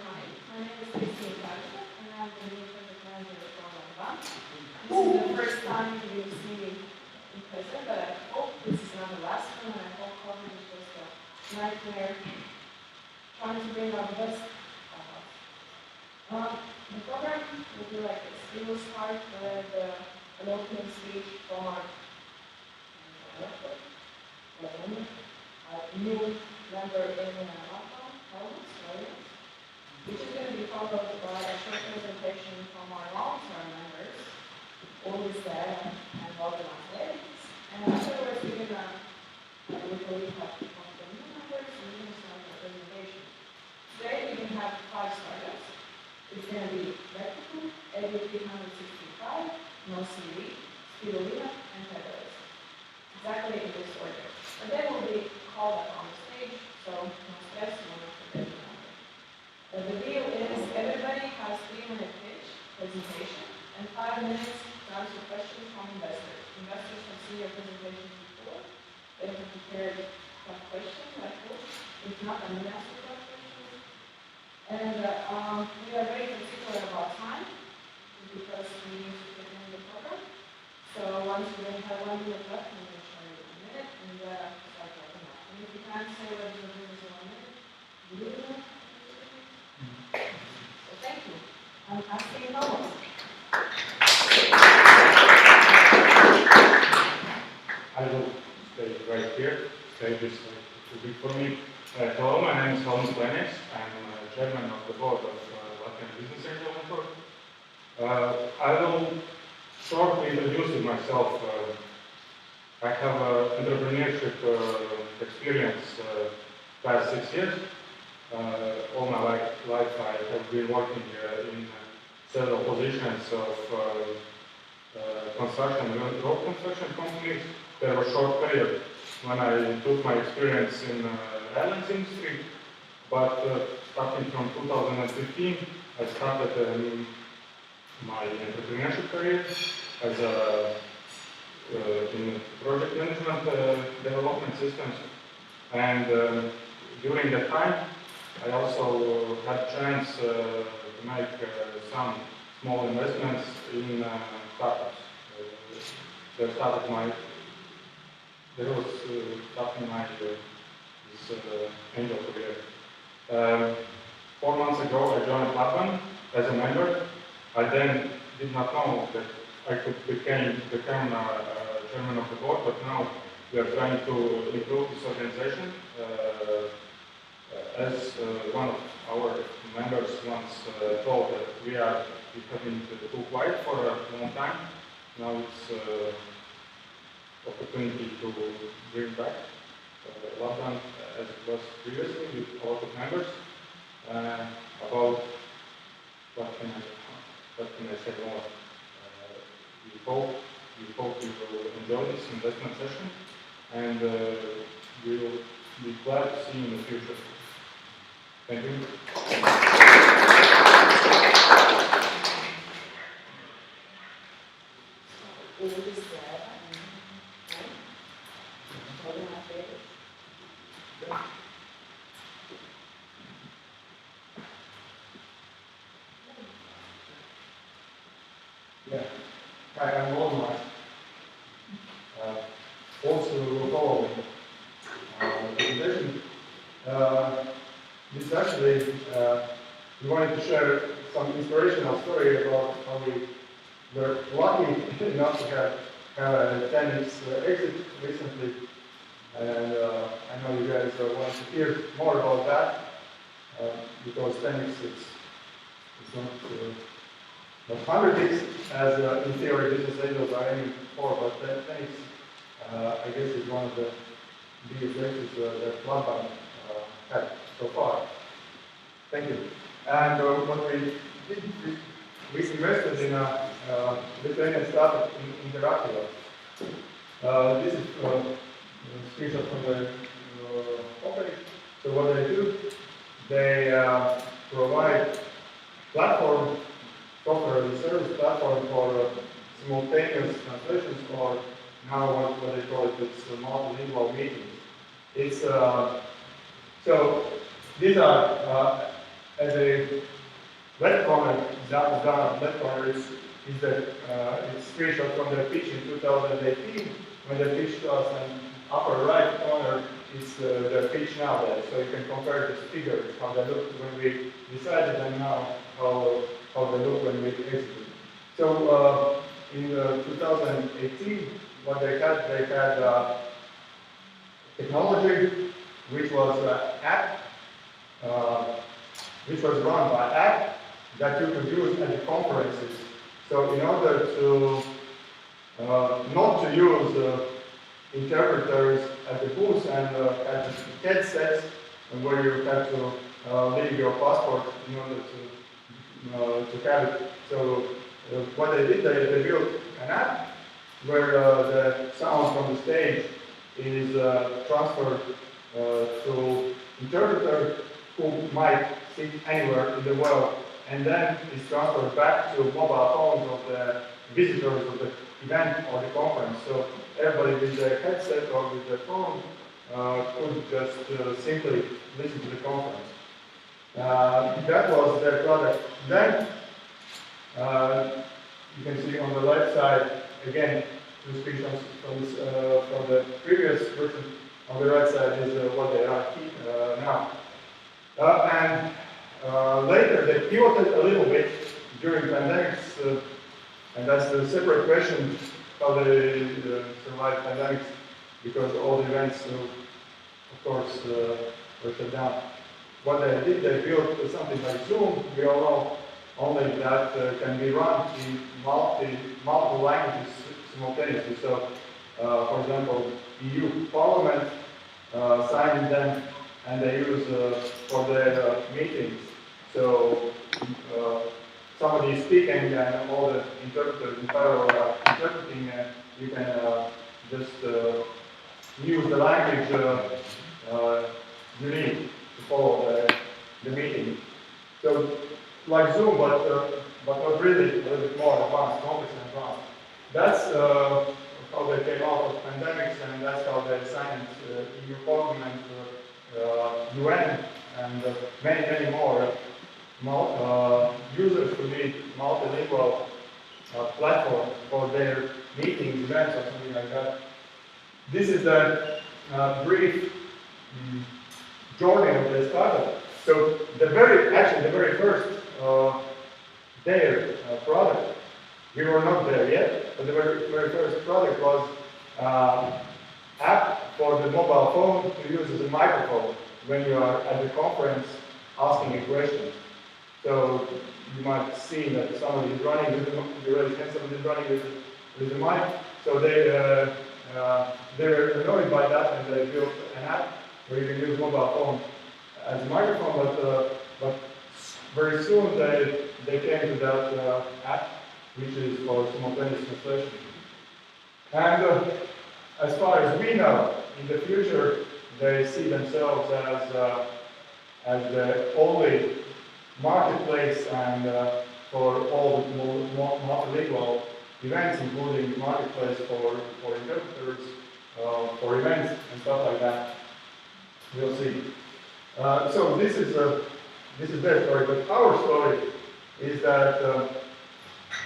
Hi, my name is Christine Kaiser, and I'm the new project manager for LatBAN. This is the first time you see me in person, but I hope this is not the last one, and I hope COVID is just a nightmare trying to bring out the best of us. The program will be like this. We will start with an opening speech from our new member in LatBAN, which is going to be followed by a short presentation from our long-term members, always there and organized ladies. And afterwards, we're going to, we believe, have one of the new members, and we're going to start the presentation. Today, we can have 5 startups. It's going to be Vertical, AB365, NoCV, Spirulina, and Federalist. Exactly in this order. And then we'll be called up on the stage, so no stress, no forget the number. The deal is everybody has 3-minute pitch, presentation, and 5 minutes to answer questions from investors. Investors have seen your presentations before. They have prepared tough questions, I hope. If not, I'm going to answer tough questions. And we are very particular about time, because we need to fit in the program. So once we have 1 minute left, I'm going to show you 1 minute, and start wrapping up. And if you can't say what you're doing in 1 minute, you do it. So thank you. I'm asking no one. I will stay right here. Stage is too big for me. Hello, my name is Thomas Lenix. I'm chairman of the board of LatBAN Business Angel Network. I will shortly introduce myself. I have entrepreneurship experience past 6 years. All my life I have been working in several positions of construction, road construction companies. There was a short period when I took my experience in airlines industry, but starting from 2015, I started my entrepreneurship career as in project management development systems, and during that time I also had chance to make some small investments in startups. There was starting my this angel career. 4 months ago, I joined LatBAN as a member. I then did not know that I could become chairman of the board, but now we are trying to improve this organization. As one of our members once told that we have been too quiet for a long time. Now it's opportunity to bring back LatBAN as it was previously with a lot of members. About what can I say more? We hope you will enjoy this investment session, and we will be glad to see you in the future. Thank you. Yeah. Hi, I'm Volmar. Also will follow the presentation. This actually, we wanted to share some inspirational story about how we were lucky enough to have a 10x exit recently. And I know you guys want to hear more about that because 10x is not 100x as in theory business angels are aiming for, but 10x I guess is one of the biggest exits that LatBAN had so far. Thank you. And what we did, we invested in a Lithuanian startup in Interactiva. This is a screenshot from the company. So what they do, they provide platform, software as a service platform for simultaneous translations, or now what they call it, it's multilingual meetings. It's so these are As a left corner, down left corner is the it's screenshot from the pitch in 2018 when they pitched to us, and upper right corner is the pitch nowadays. So you can compare these figures, how they looked when we decided, and now how they look when we executed. So in 2018, what they had technology which was app, which was run by app that you could use at the conferences. So in order to not to use interpreters at the booth and at the headsets, and where you have to leave your passport in order to have it. So what they did, they built an app where the sound from the stage is transferred to interpreter who might sit anywhere in the world, and then is transferred back to mobile phones of the visitors of the event or the conference. So everybody with a headset or with a phone could just simply listen to the conference. That was their product. Then you can see on the left side again two screenshots from the previous version. On the right side is what they are now. And later they pivoted a little bit during pandemics, and that's a separate question how they survived pandemics, because all the events, of course, were shut down. What they did, they built something like Zoom. We all know only that can be run in multiple languages simultaneously. So, for example, EU Parliament signed them, and they use for their meetings. So somebody is speaking, and all the interpreters in parallel are interpreting. You can just use the language you need to follow the meeting. So like Zoom, but not really, a little bit more advanced, complex and advanced. That's how they came out of pandemics, and that's how they signed EU Parliament, UN, and many more users who need multilingual platform for their meetings, events, or something like that. This is the brief journey of the startup. So the very first their product, we were not there yet, but the very first product was app for the mobile phone to use as a microphone when you are at the conference asking a question. So you might see that somebody is running with the mic. So they were annoyed by that, and they built an app where you can use mobile phone as a microphone. But very soon they came to that app, which is for simultaneous translation. And as far as we know, in the future they see themselves as the only marketplace and for all the multilingual events, including marketplace for interpreters, for events and stuff like that. We'll see. So this is their story, but our story is that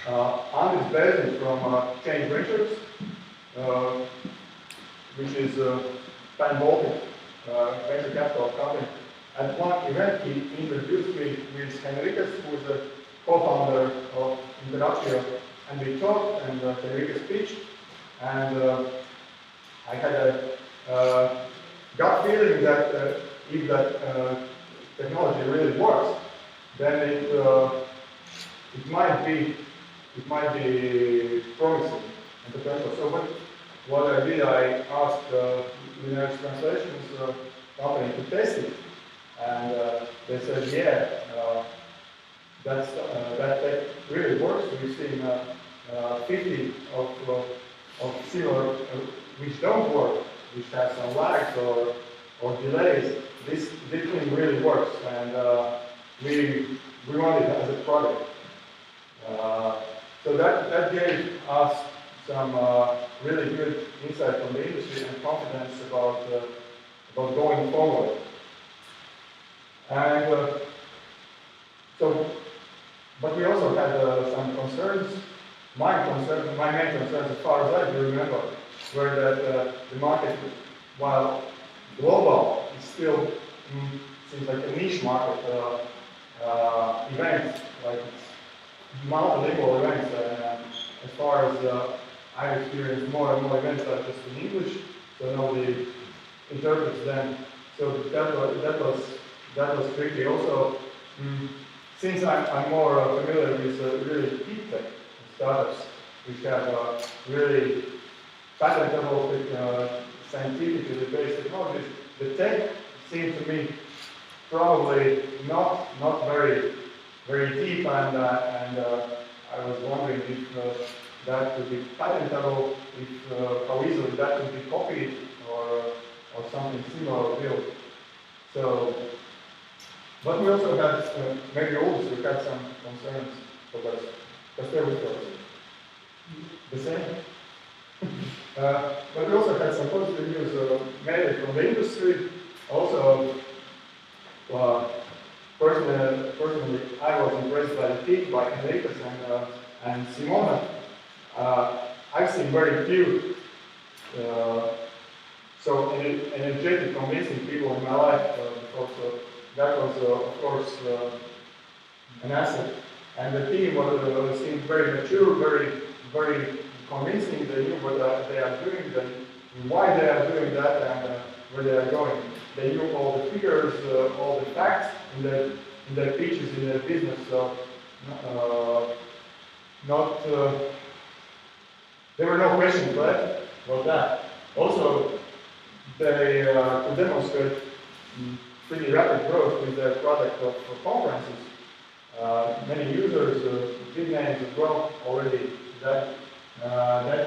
Andris Bezin from Change Ventures, which is a pan-Baltic venture capital company. At one event, he introduced me with Henrikas, who is the co-founder of Interactio, and we talked, and Henrikas pitched, and I had a gut feeling that if that technology really works, then it might be promising and potential. So what I did, I asked Lineage Translations company to test it, and they said, yeah, that really works. We've seen 50 of similar which don't work, which have some lags or delays. This thing really works, and we want it as a product. So that gave us some really good insight from the industry and confidence about going forward. And So, but we also had some concerns. My main concerns, as far as I do remember, were that the market, while global, is still seems like a niche market. Events, like it's multilingual events, and as far as I've experienced, more and more events are just in English, so nobody interprets them. So that was tricky. Also, since I'm more familiar with really deep tech startups, which have really patentable, scientifically based technologies, the tech seemed to me probably not very deep, and I was wondering if that could be patentable, if how easily that could be copied or something similar built. So, but we also had maybe always we had some concerns because there was the same. But we also had some positive news, mainly from the industry. Also, personally, I was impressed by the team, by Enriquez and Simona. I've seen very few so energetic, convincing people in my life, because that was, of course, an asset. And the team seemed very mature, very convincing. They knew what they are doing, why they are doing that, and where they are going. They knew all the figures, all the facts in their pitches, in their business. So, there were no questions left about that. Also, they could demonstrate pretty rapid growth with their product of conferences. Many users, big names as well, already that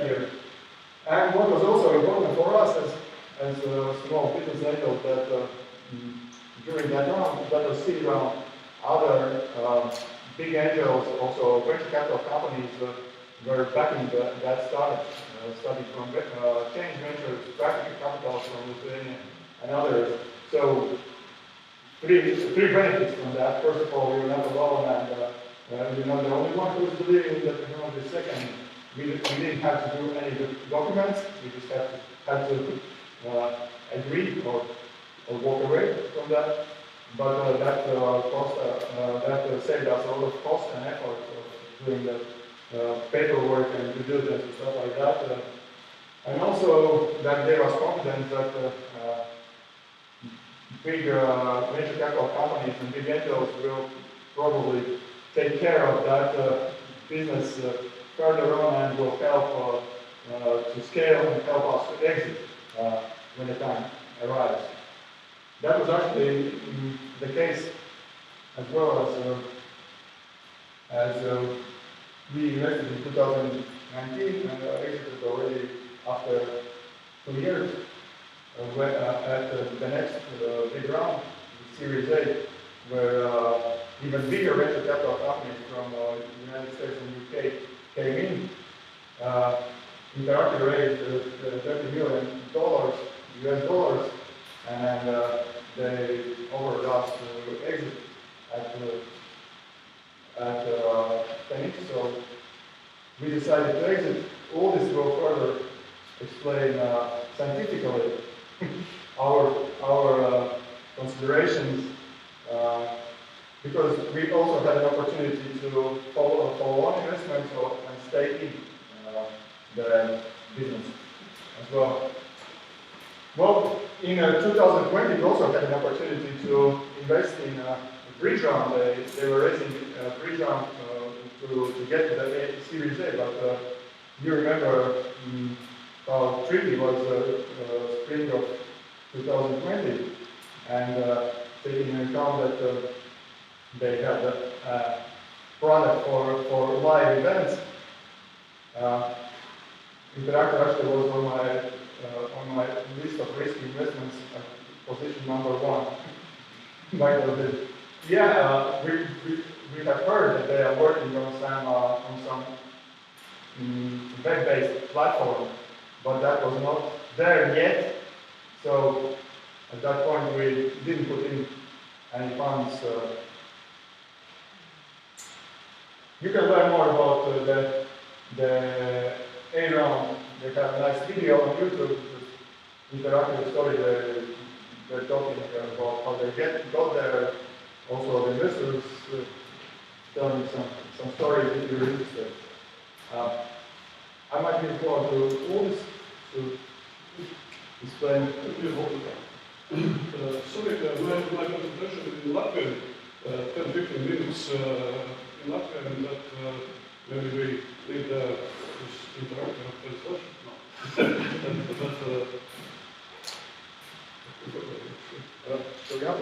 year. And what was also important for us as a small business angel, that during that round, that was seed round, other big angels, also venture capital companies, were backing that startup. Starting from Change Ventures, Practical Capital from Lithuania, and others. So, three benefits from that. First of all, we were not alone, and we're not the only one who is believing in the technology. Second, we didn't have to do any documents. We just had to agree or walk away from that. But that saved us a lot of cost and effort of doing the paperwork and due diligence and stuff like that. And also that gave us confidence that big venture capital companies and big angels will probably take care of that business further on and will help to scale and help us to exit when the time arrives. That was actually the case as well as we invested in 2019 and exited already after 2 years at the next big round, Series A, where even bigger venture capital companies from the United States and UK came in. Interactive raised $30 million US dollars, and they offered us to exit at 10x. So we decided to exit. All this will further explain scientifically our considerations, because we also had an opportunity to follow on investments and stay in the business as well. Well, in 2020, we also had an opportunity to invest in a bridge round. They were raising a bridge round to get to the Series A, but you remember how tricky was spring of 2020, and taking into account that they had a product for live events. Interactive actually was on my list of risky investments at position number 1. Yeah, we have heard that they are working on some web-based platform, but that was not there yet. So at that point, we didn't put in any funds You can learn more about the A-round. They have a nice video on YouTube, interactive story. They're talking about how they got there. Also, the investors telling some stories if you're interested. I might give the floor to Ulrich to explain. Sorry, my presentation in Latvian, 10-15 minutes in Latvian, and that maybe we need this interactive translation. No. So we have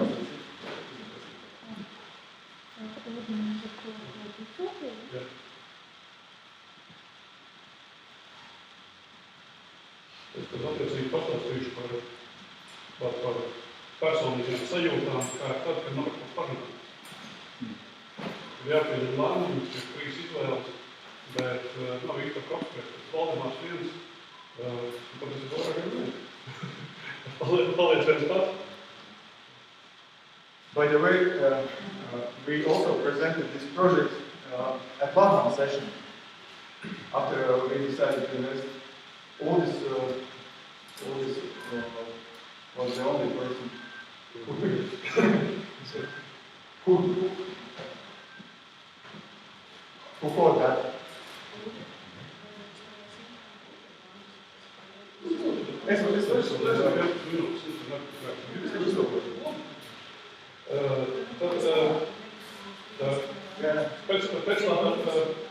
Es tad attiecīgi pastāstīšu par personīgiem sajūtām, kā tad, kad nav ko parunāt. Ir jāpieņem lēmums, ir 3 izvēles, bet nav īsta konkrēta. Valdemārs viens, pat es vairāk arī paliec viens pats. By the way, we also presented this project at LatBAN session after we decided to invest. All this was the only person who thought that.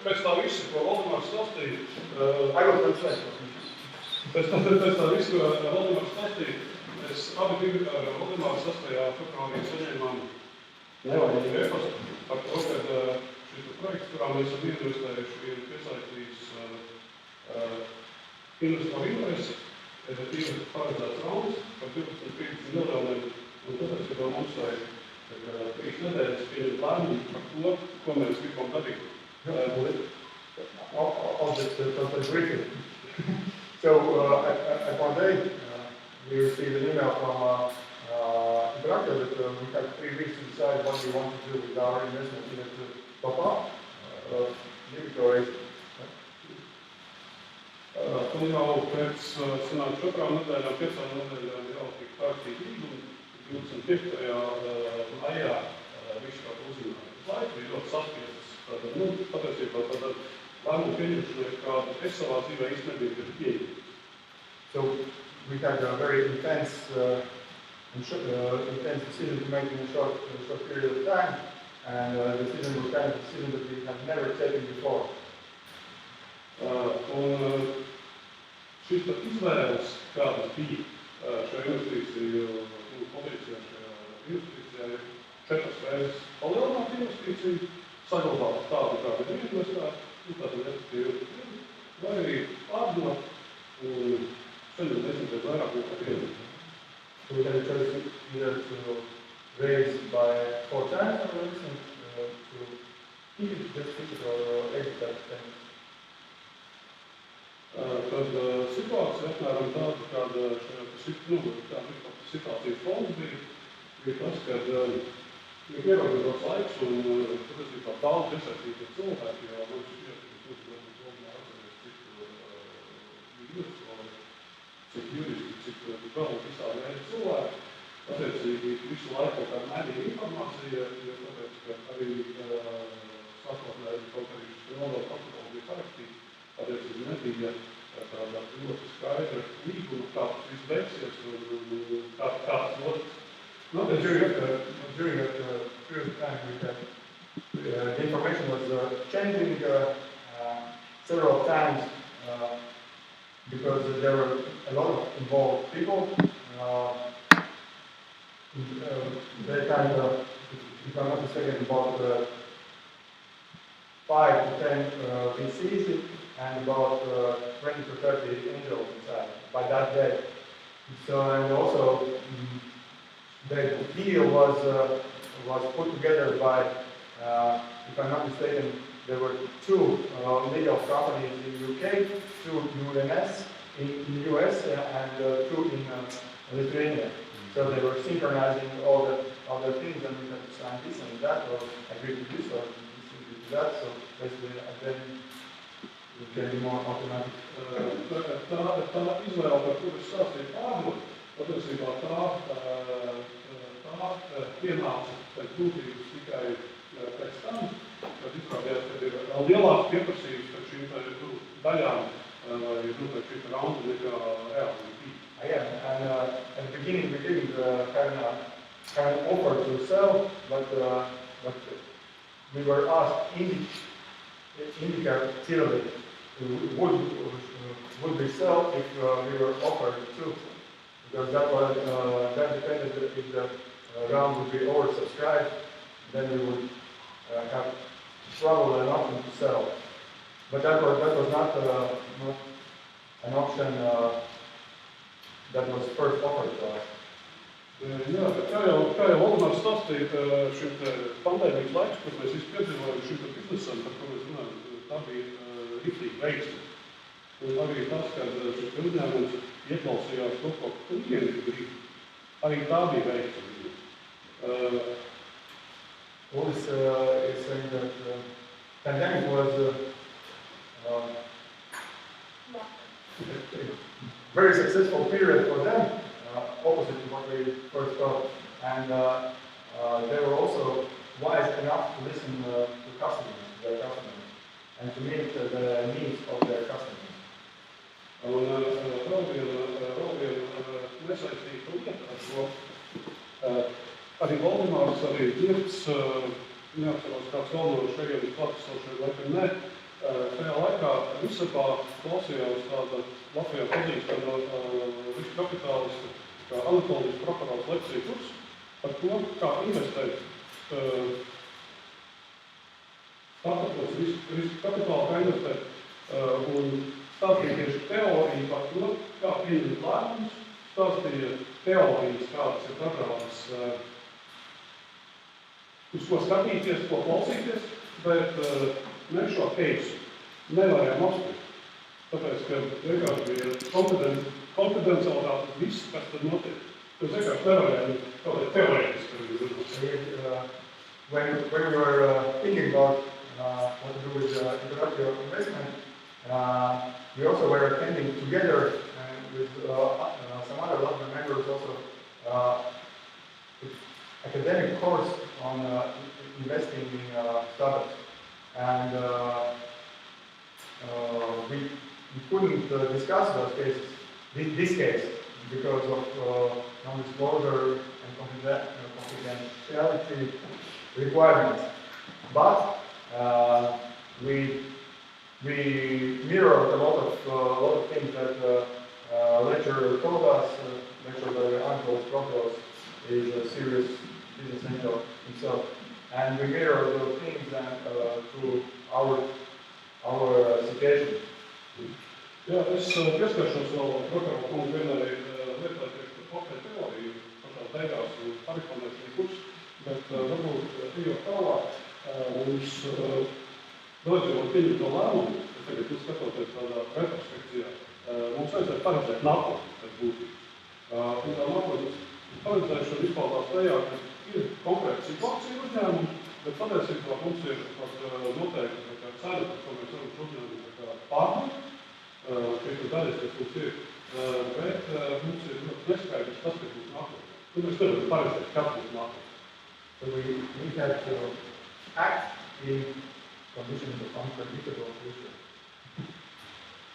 Pēc tā visa, ko Valdemārs stāstīja, I will translate. pēc tā visa, ko Valdemārs stāstīja, mēs abi divi ar Valdemāru 6. februārī saņēmām e-pastu par to, ka šis projekts, kurā mēs esam investējuši, ir piesaistījis investoru interesi, ir paredzēts rauns par 12,5 miljoniem, un tāpēc, ka mums vajag 3 nedēļas pieņemt lēmumu par to, ko mēs gribam darīt. I'll just translate briefly. So at one day, we received an email from Interactive that we have 3 weeks to decide what we want to do with our investment, either to top up, leave it or raise it. Un jau pēc sanāk 4 nedēļām, 5 nedēļām jau tika pārstīt līgumi, 25. maijā visu kā uzzinājums. Laika bija ļoti saspiestas, patiesībā tāda lēmumu pieņemšana, kādu es savā dzīvē īsti nebiju pieņemt. So we had a very intense decision to make in a short period of time, and the decision was kind of a decision that we had never taken before. Un šis pat izvēles, kādas bija šajā investīciju pozīcijā, ir 4 reizes palielināt investīciju, saglabāt tādu, kāda ir investēta, tātad respektīvi, vai arī pārdot un saņemt 10 reizes vairāk nekā pieņemt. So we had a choice either to raise by 4 times or to keep it, just keep it or exit at 10. Tad situācija apmēram tāda, kāda situācijas fonds bija tas, kad ir ierobežots laiks un patiesībā daudz iesaistīti cilvēki, jo man šis iesaistīts domā atceries, cik juristi, cik vēl visā veida cilvēki. Attiecīgi visu laiku kā mēdīja informācija, jo tāpēc, ka arī sākotnēji kaut arī šis nodokļu protokols bija parakstīts, attiecīgi nebija tādā ļoti skaidra līguma, kā tas viss beigsies un kā tas notiks. During that period of time, the information was changing several times because there were a lot of involved people. They kind of, if I'm not mistaken, about 5 to 10 VCs and about 20 to 30 angels inside by that day. So, and also the deal was put together by, if I'm not mistaken, there were 2 legal companies in UK, 2 UNS in US, and 2 in Lithuania. So they were synchronizing all the things, and we had to sign this and that, or agree to this, or this that, so basically, and then it can be more automatic. Tā izvēle, par kuru es sāstīju pārdot, patiesībā tā pienāca pēc būtības tikai pēc tam, kad izrādījās, ka ir lielāks pieprasījums pēc šīm daļām vai pēc šīm raundu nekā reāli bija. Yeah, and at the beginning we didn't have an offer to sell, but we were asked indicatively would we sell if we were offered to, because that depended if the round would be oversubscribed, then we would have trouble and option to sell. But that was not an option that was first offered to us. Jā, bet kā jau Valdemārs stāstīja, šim pandēmijas laiks, kad mēs visi piedzīvojam šim biznesam, par ko mēs runājam, tā bija riktīgi veiksme. Un arī tas, kad šis uzņēmums ieklausījās to, ko klienti grib, arī tā bija veiksme. Ulis is saying that pandemic was very successful period for them, opposite to what we first thought. And they were also wise enough to listen to their customers, and to meet the needs of their customers. Un vēl viena nesaistīta lieta ar šo. Arī Valdemārs, arī Girts, neatceros kāds vēl no šajiem klātesošiem, laikam ne, tajā laikā Visapā klausījās tāda Latvijā pazīstama riska kapitālista, kā Anatolijas Prohorovs lekciju kurs, par to, kā investēt startupos riska kapitālu, kā investēt, un stāstīja tieši teoriju par to, kā pieņemt lēmumus, stāstīja teorijas, kādas ir dažādas, uz ko skatīties, ko klausīties, bet mēs šo keisu nevarējām apspriest. Tāpēc, ka vienkārši bija konfidencialitāte viss, kas tad notiek. Mēs vienkārši nevarējām kaut kā teorētiski. When we were thinking about what to do with introductory investment, we also were attending together with some other LatBAN members also academic course on investing in startups, and we couldn't discuss those cases, this case, because of non-disclosure and confidentiality requirements. But we mirrored a lot of things that lecturer told us. Lecturer by Angelos Prohorovs is a serious business angel himself, and we mirrored those things and through our situation. Jā, es pieskaršos vēl Prohorovs kungu vienai lietai tieši par konkrētu teoriju, pašās beigās un parekomendēšu viņu kursu, bet varbūt ejot tālāk, mums vajadzēja pieņemt to lēmumu, tagad skatoties tādā retrospekcijā, mums vajadzēja paredzēt nākotni pēc būtības. Un tā nākotnes paredzēšana izpaudās tajā, ka ir konkrēta situācija uzņēmuma, bet patiesībā mums ir pat noteikti cena, par ko mēs varam uzņēmumu pārdot, šeit daļas, kas mums ir, bet mums ir neskaidrs tas, kas būs nākotnē. Mēs nevaram paredzēt, kas būs nākotnē. So we had to act in conditions of unpredictable future.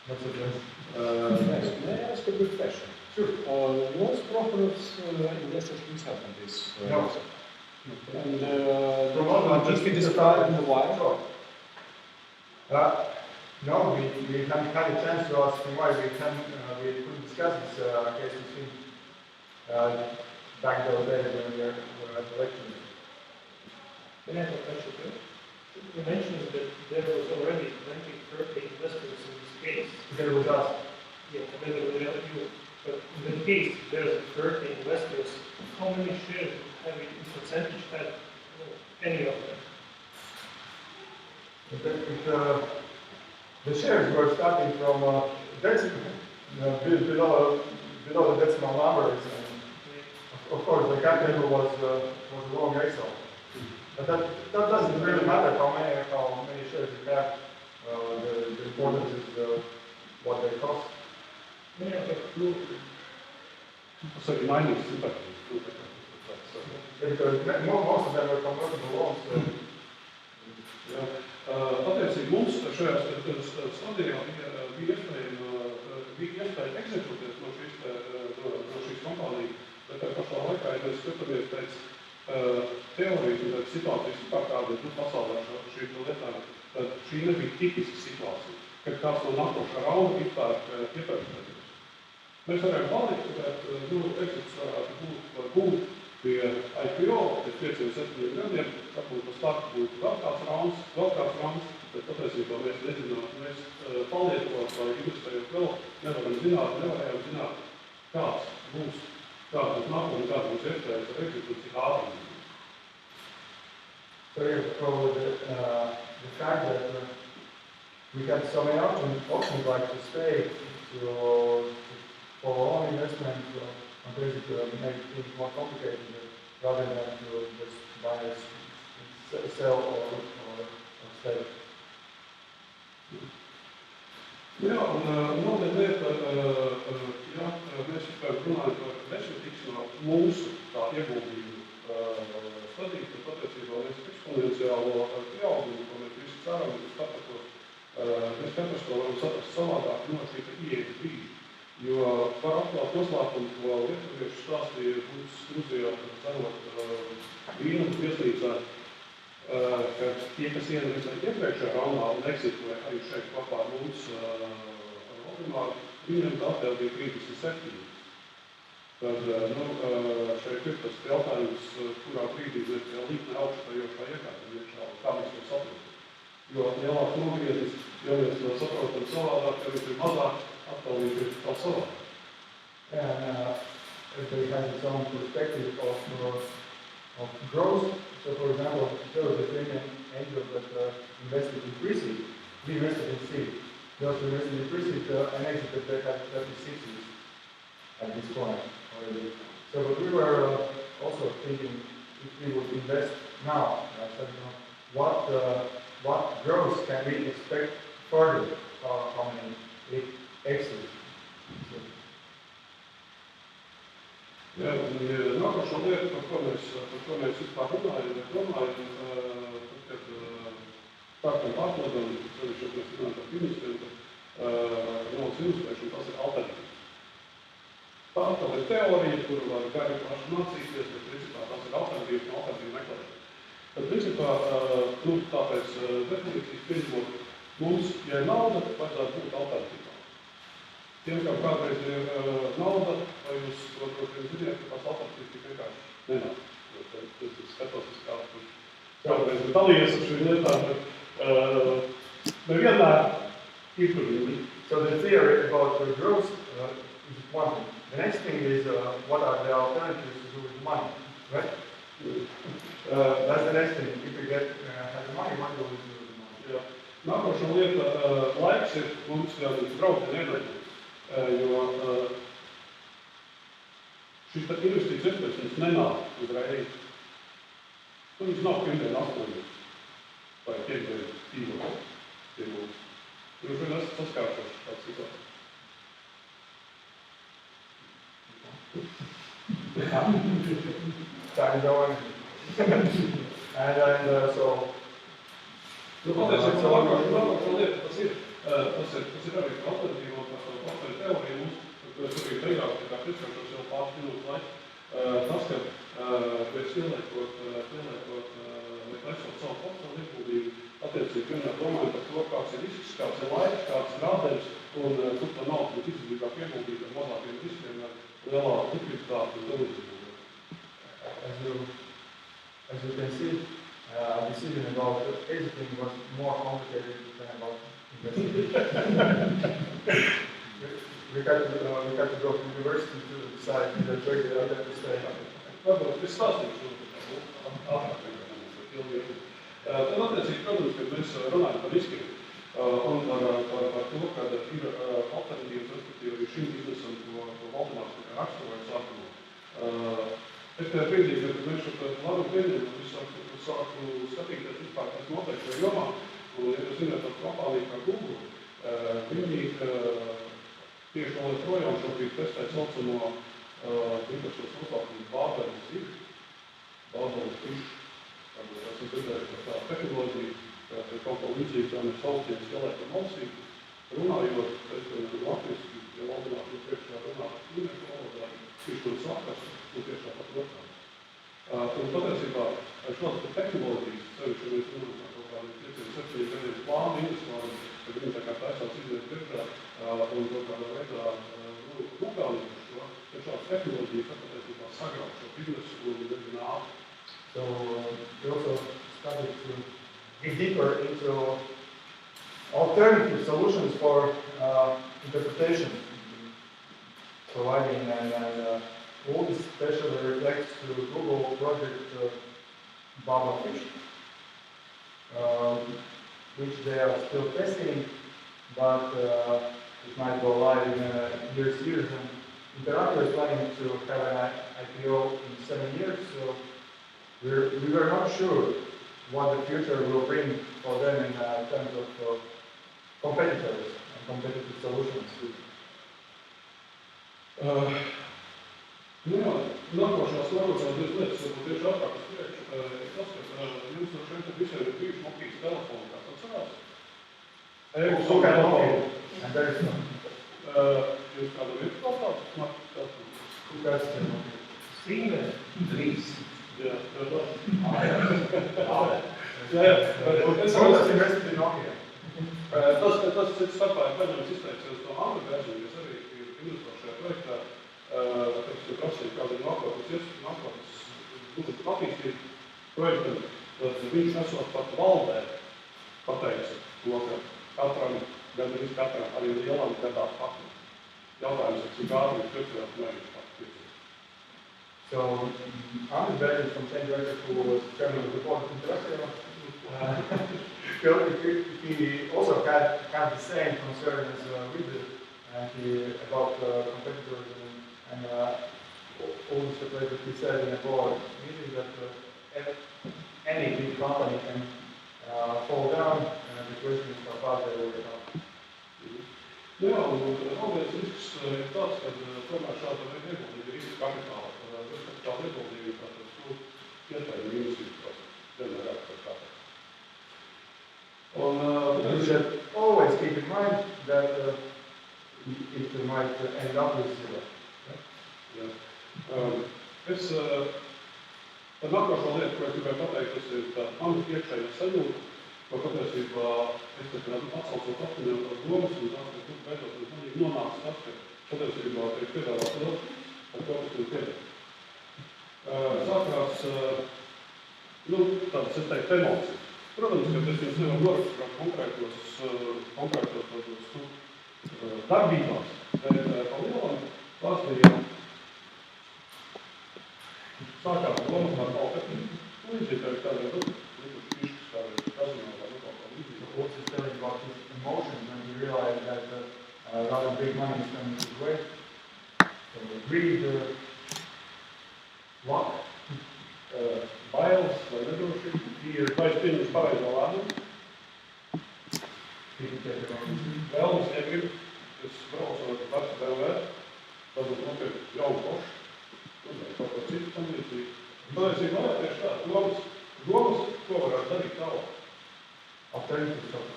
What's the best? May I ask a quick question? Sure. Was Prohorov's investors himself in this? No. And Just did he describe why? No, we haven't had a chance to ask him why. We couldn't discuss this case with him back those days when we were at the lecture. Can I have a question too? You mentioned that there was already 30 investors in this case. Together with us. Yeah, together with you. But in that case, there's 30 investors. How many shares have in percentage had any of them? The shares were starting from below the decimal numbers. And of course, the cap table was a long Excel. But that doesn't really matter how many shares you have. The important is what they cost. Tas arī mainīgs simpātijas. Because most of them are convertible loans. So. Jā. Attiecīgi mums šajā stadijā bija iespēja eksekutēt no šīs kompānijas, bet tā pašā laikā, ja mēs skatāmies pēc teorijas un pēc situācijas vispār kāda ir pasaulē šīm lietām, tad šī nebija tipiska situācija, kad kāds no nākošā raunda iepērkstēties. Mēs varējām palikt, bet eksekts varētu būt pie IPO, pēc 5-7 gadiem, varbūt pa startu būtu vēl kāds rauns, bet patiesībā mēs nezinām, mēs palietot vai investējot vēl, nevarējām zināt, kāds būs nākotnē, kāds būs iespējas ar eksektu, cik ātri. So probably the fact that we had so many options like to stay, for all investment, and basically make things more complicated rather than to just buy, sell or stay. Jā, un noteikti lieta, ja mēs runājam par nešķirtīšanā mūsu tā ieguldījumu stadiju, tad patiesībā mēs eksponenciālo pieaugumu, ko mēs visi ceram, un skatātos, mēs katrs to varam saprast savādāk no šī ieejas brīža. Jo par atklāt noslēpumu, ko lietuvieši stāstīja Gruzijā, cerot vīnu viesnīcā, ka tie, kas ienaisa iepriekšējā raundā un eksitē arī šeit kopā ar mums valdumā, viņiem tā atdēļ bija 37. Tad šeit ir tas jautājums, kurā brīdī mēs jau līkni augšutājošā iekārta iekšā, kā mēs to saprotam. Jo lielāks nogriezis, ja mēs to saprotam savādāk, ja viņš ir mazāk, atkal viņš ir tā savādāk. And everybody has its own perspective of growth. So, for example, those Lithuanian angels that invested in pre-seed, we invested in seed. Those who invested in pre-seed and exited, they had 36s at this point already. So, but we were also thinking if we would invest now, said, what growth can we expect further from an exit? So, Jā, un nākošo lietu, par ko mēs vispār runājam, kad pērkam pārdodam, sevišķi, mēs runājam par finansējumu, naudas investēšanu, tas ir alternatīvas. Tā atkal ir teorija, kuru var gari plaši mācīties, bet principā tas ir alternatīvas un alternatīvu meklēšana. Tad principā, tāpēc definīcijas pieņemot, mums, ja ir nauda, vajadzētu būt alternatīvā. Tiem, kam kādreiz ir nauda, vai jūs ziniet, ka tās alternatīvas tik vienkārši nenāk. Es skatos, kurš kādreiz ir dalījies ar šīm lietām, bet nevienmēr ir tur viņi. So the theory about the growth is one thing. The next thing is what are the alternatives to do with money, right? That's the next thing. If you have the money, what do we do with the money? Jā. Nākošā lieta, laiks ir mums jābūt braukt un enerģijas. Jo šīs investīcijas iespējas mums nenāk uzreiz. Viņas nav pirmdien 8 vai pirmdien 2 pie mums. Jūs vien esat saskāršoši tāds situācijas. Time going. And so... Patiesībā nākošā lieta, tas ir arī alternatīva un par teoriju mums, ko es arī beigās, kā priekškāršos jau pāris minūtes laiku, tas, ka mēs ieliekot, lai taisot savu portfeli ieguldījumu, attiecīgi vienmēr domājam par to, kāds ir risks, kāds ir laiks, kāds ir rādējums, un kur tā nauda būtu izdevīgāk ieguldīt ar mazākiem riskiem, ar lielāku likviditāti un līdzīgi. As you can see, a decision about exiting was more complicated than about investing. we had to go to university to decide either trade or to stay. Varbūt es stāstīšu ātrāk, Tad attiecīgi, protams, kad mēs runājam par riskiem un par to, ka ir alternatīvas, respektīvi arī šim biznesam, ko Valdemārs raksturoja sākumā. Es tajā brīdī, kad mēs šo labu pieņemam, es sāku sāku skatīties vispār, kas notiek šajā jomā. Un, ja jūs zināt, tad kompānija kā Google, viņi tieši vēl joprojām šobrīd testē saucamo īpašos nosaukumus bābeles ziņu, bābeles fišu. Varbūt esmu dzirdējuši par tādu tehnoloģiju, ka kaut ko līdzīgu, kā mēs saucam skelētam ausī, runājot, es domāju, latviski, ja valdināt jūs priekšā runāt īniešu valodā, viņš to sākas, un tiešā pat otrā. Un patiesībā šādas tehnoloģijas, sevišķi, ja mēs runājam par kaut kādiem 5-7 gadiem plānu investoriem, kad viņi tā kā taisās izdiet priekšā un kaut kādā veidā nogādīt par šo, tad šādas tehnoloģijas patiesībā sagrauj šo biznesu un nezinu ātri. So we also started to dig deeper into alternative solutions for interpretation, providing and all this especially reflects to Google project Baba Fish, which they are still testing, but it might go live in years. And Imperator is planning to have an IPO in 7 years, so we were not sure what the future will bring for them in terms of competitors and competitive solutions. Nākošās divas lietas, varbūt tieši ātrāk uz priekšu, ir tas, ka jums no šeit visiem ir bijuši Nokijas telefoni, kāds atcerās? Look at Nokia, and there is one. Jūs kādam ir tāds smart telefons? Who has the Nokia? Siemens. Drīz. Jā, It's almost invested in Nokia. Tas cits starpā ir paņemts izteicies no Andra Bēziņa, kas arī ir investors šajā projektā. Kad es prasīju, kāda ir nākotnes attīstīt projektam, tad viņš esot pat valdē pateica to, ka katram, gandrīz katram, arī lielam gadās pakļu. Jautājums ir, cik ātri viņš pircējās mērķis pakļu. So, Anders Berger from St. Joseph, who was chairman of the board of Interactive, he also had the same concerns we did, and about competitors and all the stuff that he said in the board meeting that any big company can fall down, and the question is how fast they will get up. Jā, un vēl viens risks ir tāds, ka tomēr šāda veida ieguldījumi ir riska kapitāla. Riska kapitāla ieguldījumi tātad tu ietēji investīcijas, vienmēr jāpēc You should always keep in mind that it might end up with zero. Es par nākošo lietu, ko es gribēju pateikt, tas ir tā mana iekšējā sajūta, ko patiesībā es tā kā atsaucot atmiņā tās domas un tās, ka beidzot es manīgi nonācu tas, ka patiesībā tiek piedāvāt to, ar ko es tiek piedāvāt. Sākās, tādas, es teiktu, emocijas. Protams, ka es jums nevaru norakstīt konkrētos darbībās, bet pa lielam Latvijā sākās domas par kaut kādu līdzīgi, ka kādiem likuši pišķis, kādiem kazino vai kaut kā līdzīgi. What's his telling about his emotions when he realized that a lot of big money is coming his way? So greed, luck, Bailes vai nedrošība, fear, vai es pieņems pareizo lēmumu. people take it on. Vēlmes negribu, es braucu ar vecu BMW, varbūt nopirkt jaunu Porsche, vai kaut ko citu tam līdzīgi. Patiesībā ir tieši tā, domas, ko varētu darīt tālāk. Alternative stuff.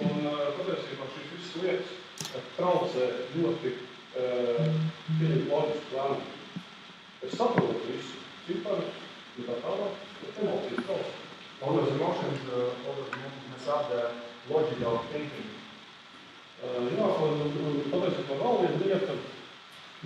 Un patiesībā šīs visas lietas traucē ļoti pieņemt loģisku lēmumu. Es saprotu visu, ciparus, un tā tālāk, bet emocijas traucē. All those emotions mess up the logical thinking. Jā, un patiesībā vēl viena lieta,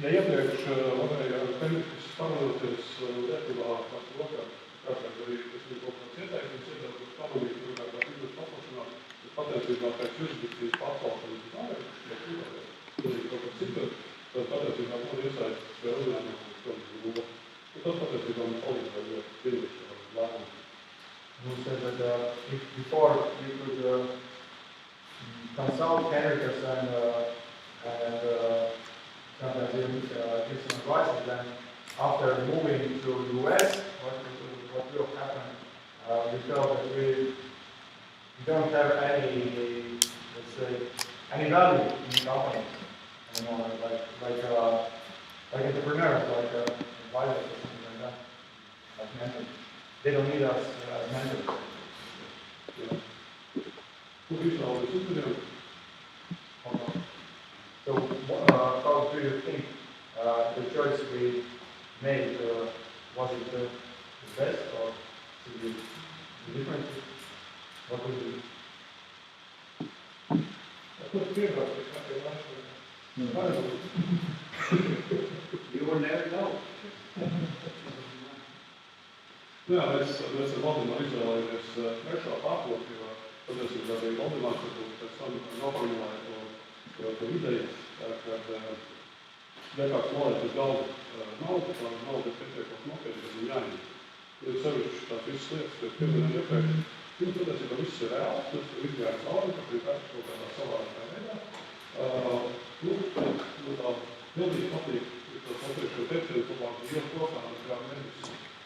ja iepriekš varēja ar Henrikas parunāties lietuvā par to, ka kāpēc arī es viņu kaut kāds ieteikums iedēju, kurš pamanīja, kur kādā biznes paplašanās, bet patiesībā pēc jurisdikcijas pārcelšanas uz Ameriku, pilnīgi kaut kāds citur, tad patiesībā man iesaistas pie uzņēmuma un tas patiesībā man palīdzēja ļoti pieņemt šo lēmumu. Who said that if before you could consult Henrikas and sometimes even give some advice, then after moving to the US, what what will happen. We felt that we don't have any, let's say, any value in the company anymore, like entrepreneurs, like advisors or something like that, like mentors. They don't need us as mentors. Kur izvēles uzmanību? So, how do you think the choice we made, was it the best or should it be different? What would you do? Kur piebraukt, kā pie Latvijas? You will never know. Jā, mēs ar Valdemaru izvēlējāmies trešo paklopi, jo patiesībā arī Valdemars varbūt pēc tam noformulēja to ideju, kad nekāds noliek uz galvu naudu, tā nauda ir pietiekami nopietni, kas viņam jāņem. Ir sevišķi tās visas lietas, kas pieminēja iepriekš, viņam patiesībā viss ir reāls, mēs tur izgājām cauri, ka ir vērts kaut kādā savādākā veidā. Tā pilnīgi patīk, ir tas patīkšo teicienu, labāk zīle kokā nekā nevis.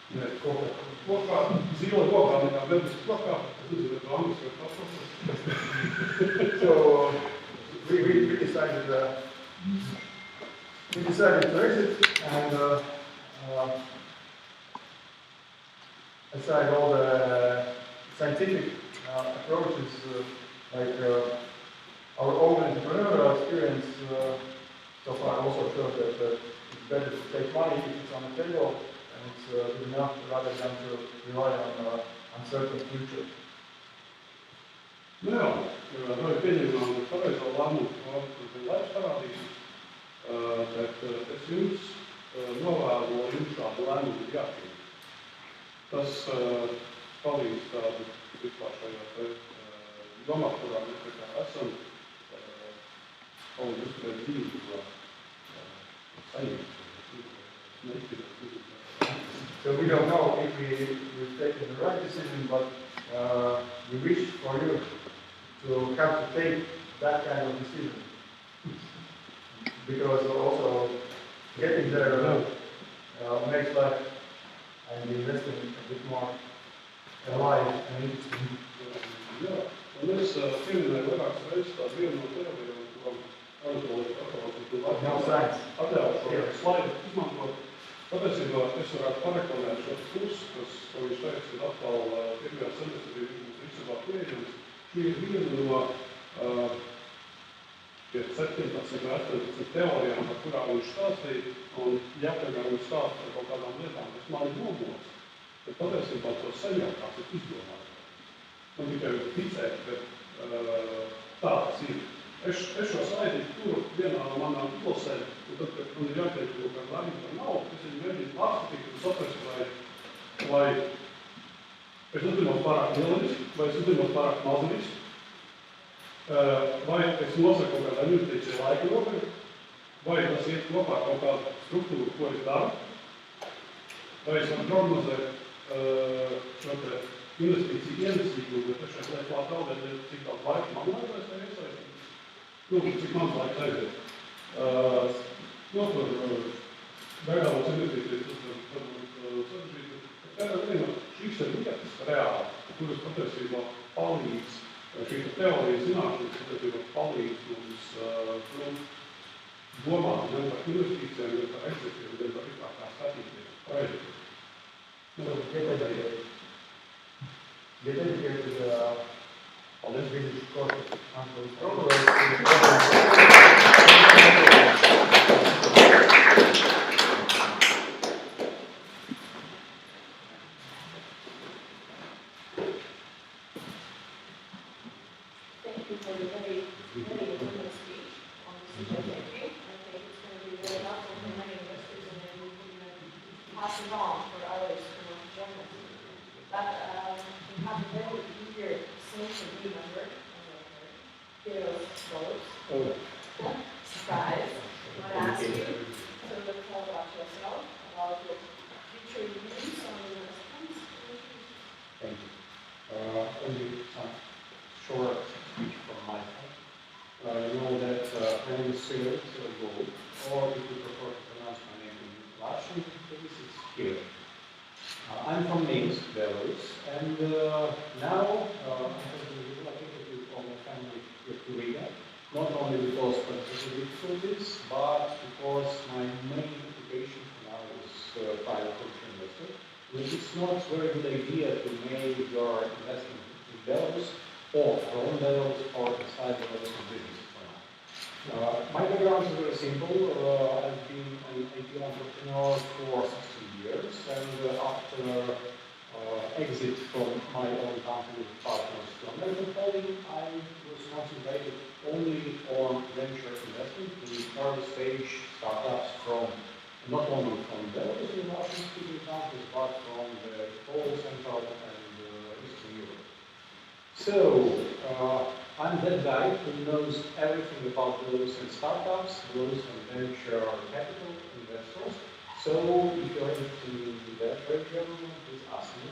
Nē, kokā, zīle kokā nekā nevis kokā, tas ir angliski process. So, we decided to exit and aside all the scientific approaches, our own entrepreneurial experience so far also shows that it's better to take money if it's on the table and it's good enough rather than to rely on uncertain future. Nu jā, vai pieņemām pareizo lēmumu, ko laiks parādīs, bet es jums novēlu, lai jums šādu lēmumu jāpieņem. Tas palīdz tādu vispār šajā jomā, kurā mēs esam, palīdz uzturēt dzīvi, kurā saņemt. So we don't know if we've taken the right decision, but we wish for you to have to take that kind of decision. Because also getting there makes life and investing a bit more alive and interesting. Jā, un es pieminēju vairākas reizes tādu vienu no teorijām, kuram No science. atļauju šo slaidu izmantot. Patiesībā es varētu pareklamēt šos kursus, ko viņš teica, kad atkal pirmajā semestrī mums visībā pieejams. Šī ir viena no 17 vai 18 teorijām, par kurām viņš stāstīja, un jāpiemēr viņš stāsta par kaut kādām lietām, kas mani nomoc, bet patiesībā to senjākās ir izdomāt. Man tikai ticēt, ka tā tas ir. Es šo slaidīju turu vienā no manām klasēm, un tad, kad man ir jāteikt kaut kādu lēmumu par naudu, es viņu mēģinu pārskatīt, un saprast, vai es uzdomos pārāk lieliski, vai es uzdomos pārāk mazliski, vai es nosaku kaut kādā investīcija laika robežu, vai tas iet kopā kaut kādu struktūru, ko es daru, vai es varu prognozēt šo te investīciju ienesīgumu, bet es šeit laikā zaudēt, cik daudz laika man vajadzēs vai iesaistīt. Cik mans laiks aiziet. Tur gaidāmās investīcijas, tas varbūt sarežģīt, bet kādā vienā šīs ir lietas reāli, kuras patiesībā palīdz, šī teorijas zināšanas patiesībā palīdz mums domāt gan par investīcijām, gan par exitiem, gan par vispār kā skatīties projektu. Get educated on this business course until it's over. Thank you for the very informative speech on this subject. I think it's going to be very helpful for many investors, and then we can pass it on for others who want to join us. But we have a very eager CCB member, Kirill Scholz. Surprise. I want to ask you to tell about yourself, about your future views on the investments. Thank you. Only some short speech from my side. You know that my name is Kirill Scholz, or if you prefer to pronounce my name in Russian, this is Kirill. I'm from Minsk. values. And now I have been lucky from a family here to Riga, not only because of the difficulties, but because my main occupation now is private equity investor, which is not a very good idea to make your investment in Belarus or from Belarus or inside the Belarusian business for now. My background is very simple. I've been an IT entrepreneur for 16 years, and after exit from my own company with partners to American holding, I was concentrated only on venture investment in early stage startups from not only from Belarus and Russian speaking countries, but from the whole Central and Eastern Europe. So I'm that guy who knows everything about Belarusian startups, Belarusian venture capital investors. So if you're interested in that region, please ask me.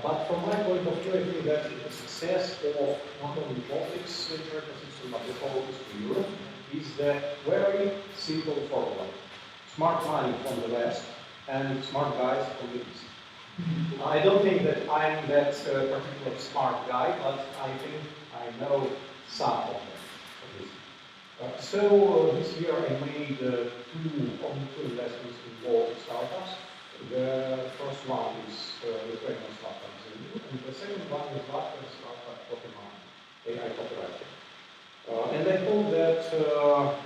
But from my point of view, I think that the success of not only Baltics venture ecosystem, but the whole Eastern Europe is the very simple formula. Smart money from the West and smart guys from the East. I don't think that I'm that particular smart guy, but I think I know some of them, at least. So this year I made only two investments in both startups. The first one is Ukrainian startup Zenu, and the second one is LatBAN startup Pokemon, AI copywriter. And I hope that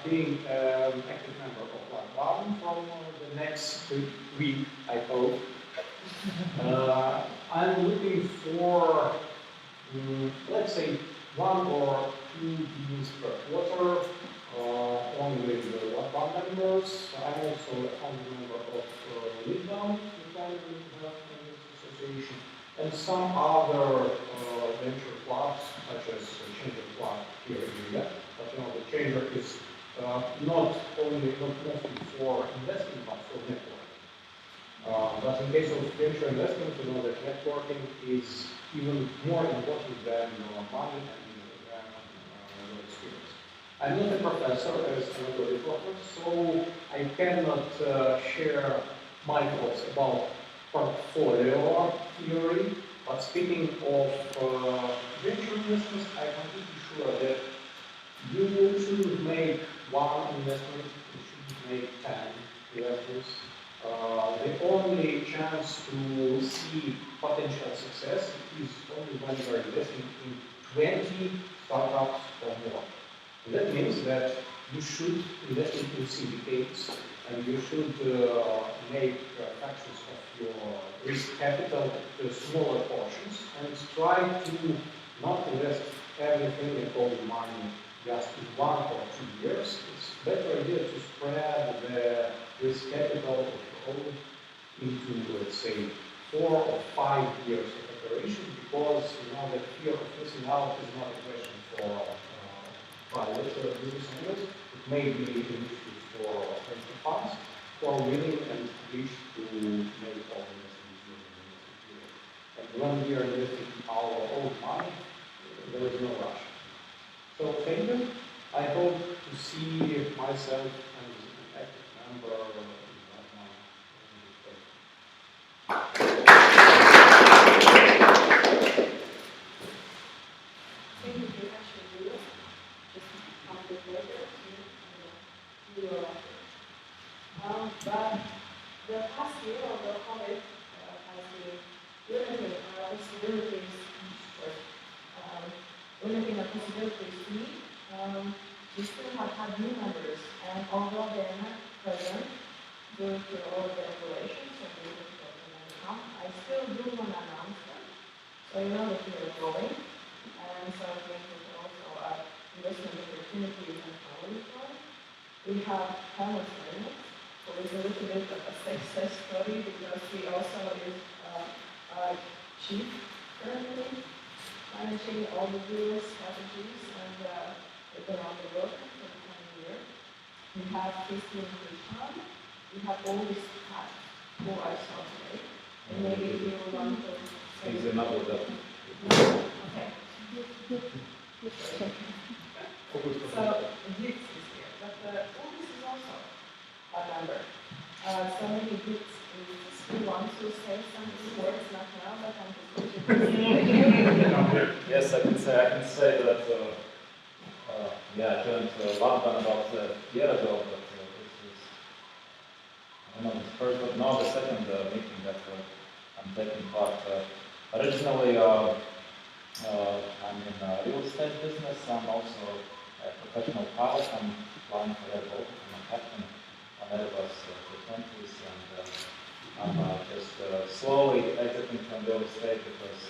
being an active member of LatBAN from the next week, I hope, I'm looking for, let's say, 1 or 2 deals per quarter, only with the LatBAN members. I'm also a founding member of LatBAN, the Association, and some other venture clubs, such as the Changer Club here in Riga. But you know, the Changer is not mostly for investment, but for networking. But in case of venture investment, you know that networking is even more important than money and than your experience. I'm not a professor, as another reporter, so I cannot share my thoughts about portfolio theory. But speaking of venture investments, I'm completely sure that you shouldn't make one investment, you shouldn't make 10 investments. The only chance to see potential success is only when you are investing in 20 startups or more. And that means that you should invest in syndicates, and you should make fractions of your risk capital to smaller portions, and try to not invest everything and all the money just in 1 or 2 years. It's a better idea to spread the risk capital of your own into, let's say, 4 or 5 years of operation, because you know that fear of missing out is not a question for private business owners. It may be an issue for venture funds who are willing and wish to make all investments in the period. And when we are investing our own money, there is no rush. So thank you. I hope to see myself as an active member of LatBAN. Thank you very much for doing it. Just a bit later, you are welcome. But the past year of the COVID has been limiting our possibilities, limiting the possibilities to meet. We still have had new members, and although they are not present due to all the regulations and the income, I still do want to announce them. So you know that we are growing, and so I think that also investment opportunities and quality growth. We have Thomas Reynolds, who is a little bit of a success story because he also is chief currently, managing all the US strategies and around the world for the coming year. We have Christian Krishnan. We have all these Pat, who I saw today. And maybe you will want to say. He's another that. Okay. So, Dix is here, but Ulis is also a member. so many good speeches. We want to say some words, not now, but I'm just going Yes, I can say that, yeah, I joined LatBAN about a year ago, but this is, I don't know, the first, but now the second meeting that I'm taking part. Originally, I'm in real estate business. I'm also a professional pilot. I'm flying for Air Baltic. I'm a captain on Airbus 220s, and I'm just slowly exiting from real estate because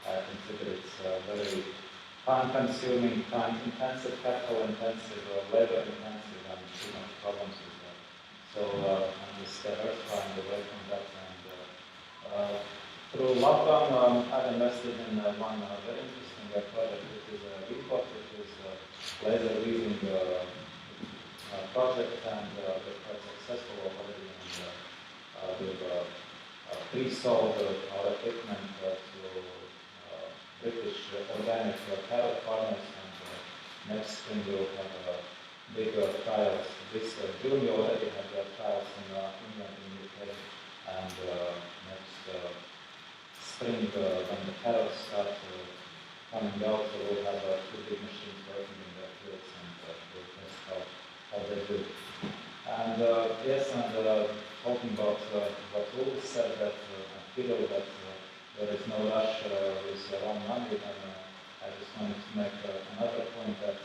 I consider it's very time-consuming, time-intensive, capital-intensive, labor-intensive, and too much problems with that. So I'm just diversifying away from that. And through LatBAN, I've invested in one very interesting project, which is a report, which is a laser weaving project, and we're quite successful already. And we've pre-sold our equipment to British organic carrot farmers, and next spring we'll have bigger trials. This June we already have trials in England and UK, and next spring when the carrots start coming out, we'll have two big machines working in their fields, and we'll test how they do. And yes, and talking about what Ulrich said, that I feel that there is no rush with around money, then I just wanted to make another point that,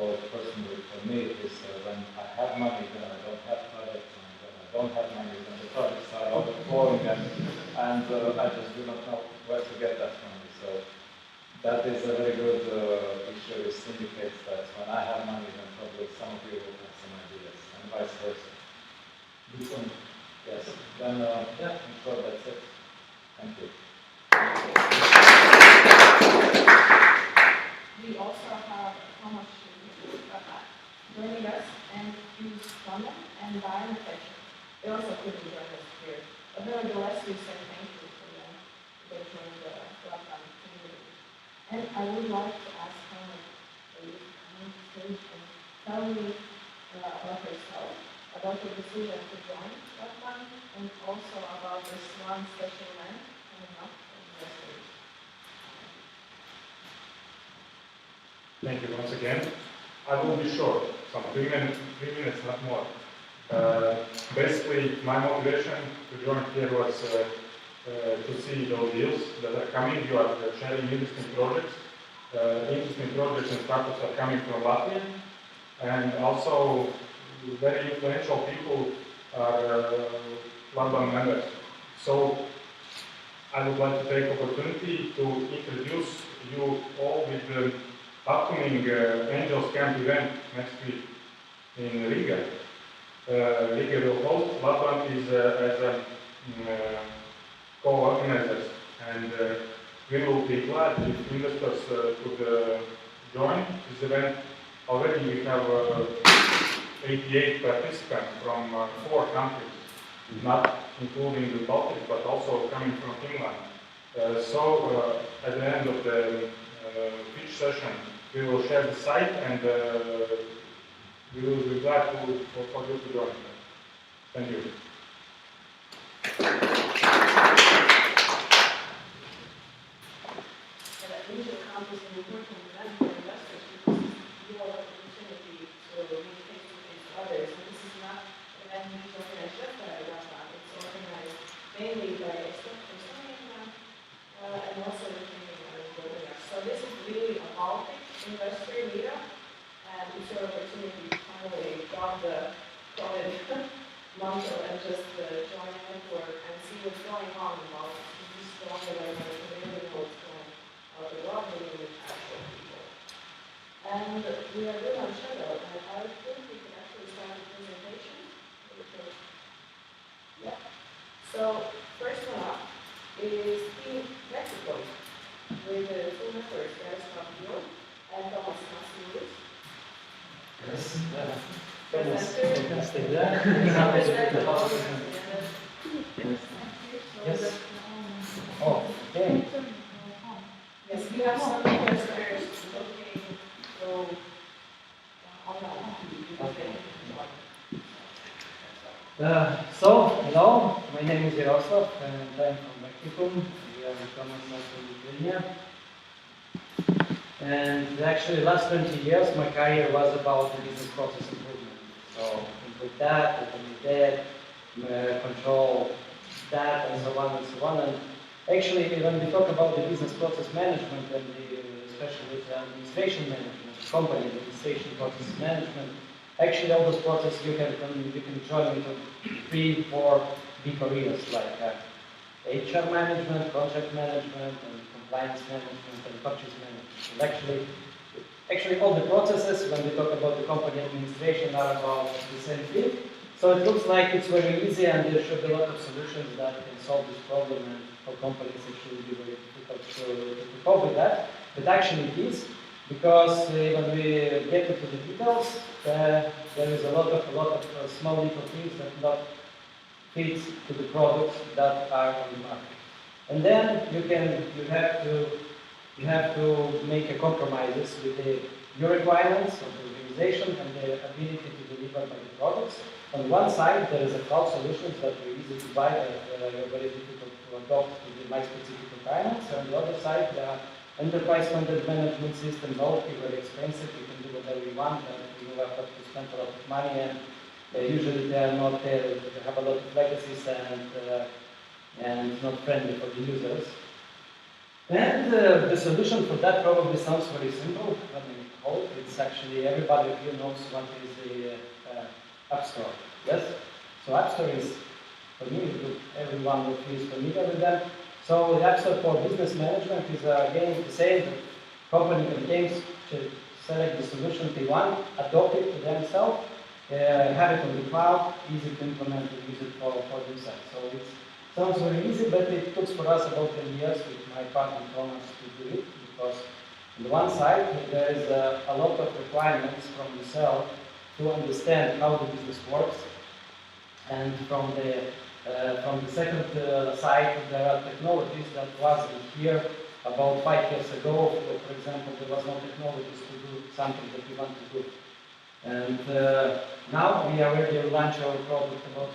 well, personally for me, is when I have money, then I don't have projects, and when I don't have money, then the projects are overflowing, and I just do not know where to get that money. So that is a very good issue. It indicates that when I have money, then probably some of you will have some ideas, and vice versa. This one, yes. Then, yeah, I'm sure that's it. Thank you. We also have Thomas joining us, and he's London and bioinfection. They also couldn't join us here. But nevertheless, we say thank you for them. They joined the LatBAN community. And I would like to ask Thomas for you to come on stage and tell me about yourself, about your decision to join LatBAN, and also about this one special event coming up in the series. Thank you once again. I will be short, some 3 minutes, not more. Basically, my motivation to join here was to see those deals that are coming. You are sharing interesting projects. Interesting projects and startups are coming from Latvia, and also very influential people are LatBAN members. So I would like to take opportunity to introduce you all with the upcoming Angels Camp event next week in Riga. Riga will host. LatBAN is as a co-organizers, and we will be glad if investors could join this event. Already we have 88 participants from 4 countries, not including the Baltics, but also coming from Finland. So at the end of the pitch session, we will share the site, and we will be glad for you to join. Thank you. Angel Camp is an important event for investors because you will have the opportunity to meet face-to-face with others. And this is not an event which is organized just by LatBAN. It's organized mainly by Estonia and also the training webinars. So this is really a Baltic investor meetup, and it's your opportunity to finally drop the COVID mantle and just join a network and see what's going on in Baltics. This is the only way that you can really know what's going on. The world meeting with actual people. And we are doing on shadow, and I think we can actually start the presentation. Yeah. So, first one up is Team Mexico with the 2 members, Yaroslav Dio and Thomas Masiulis. Yes. Yes. Oh, okay. Yes, we have some investors looking to online. Okay. Hello, my name is Jaroslav and I'm from Mexico. We are in common in Lithuania. And actually, last 20 years, my career was about the business process improvement. So, with that, automate that, control that, and so on and so on. And actually, when we talk about the business process management and especially the administration management, company administration process management, actually all those processes you can join into 3, 4 big areas like HR management, contract management, and compliance management, and purchase management. And actually all the processes, when we talk about the company administration, are about the same thing. So it looks like it's very easy, and there should be a lot of solutions that can solve this problem, and for companies it should be very difficult to cope with that. But actually it is, because when we get into the details, there is a lot of small little things that not fit to the products that are on the market. And then you have to make a compromises with your requirements of the organization and the ability to deliver by the products. On one side, there is a cloud solutions that are easy to buy and are very difficult to adopt to my specific requirements. And on the other side, there are enterprise content management system, very expensive. You can do whatever you want, and you have to spend a lot of money. And usually they are not they have a lot of legacies and not friendly for the users. And the solution for that probably sounds very simple. I mean, it's actually everybody of you knows what is the App Store. Yes? So App Store is, for me, everyone of you is familiar with them. So the App Store for business management is again the same. The company contains to select the solution they want, adopt it to themselves, have it on the cloud, easy to implement and use it for themselves. So it sounds very easy, but it took for us about 10 years with my partner Thomas to do it, because on the one side there is a lot of requirements from yourself to understand how the business works, and from the second side, there are technologies that wasn't here about 5 years ago. For example, there was no technologies to do something that we want to do. And now we are ready to launch our product about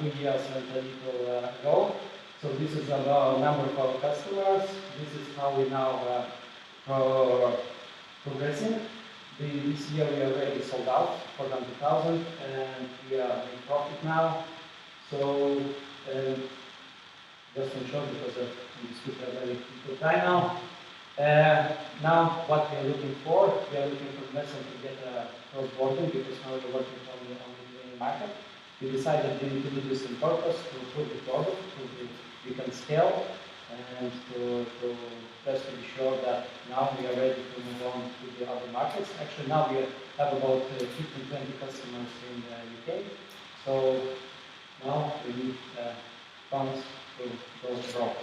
2 years and a little ago. So this is our number of our customers. This is how we now progressing. This year we are already sold out for 100,000, and we are in profit now. So just in short, because we speak a very good time now. Now what we are looking for method to get cross-border, because now we're working on the market. We decided we need to do this on purpose to improve the product, we can scale, and to just to be sure that now we are ready to move on to the other markets. Actually, now we have about 15-20 customers in the UK. So now we need funds to go abroad.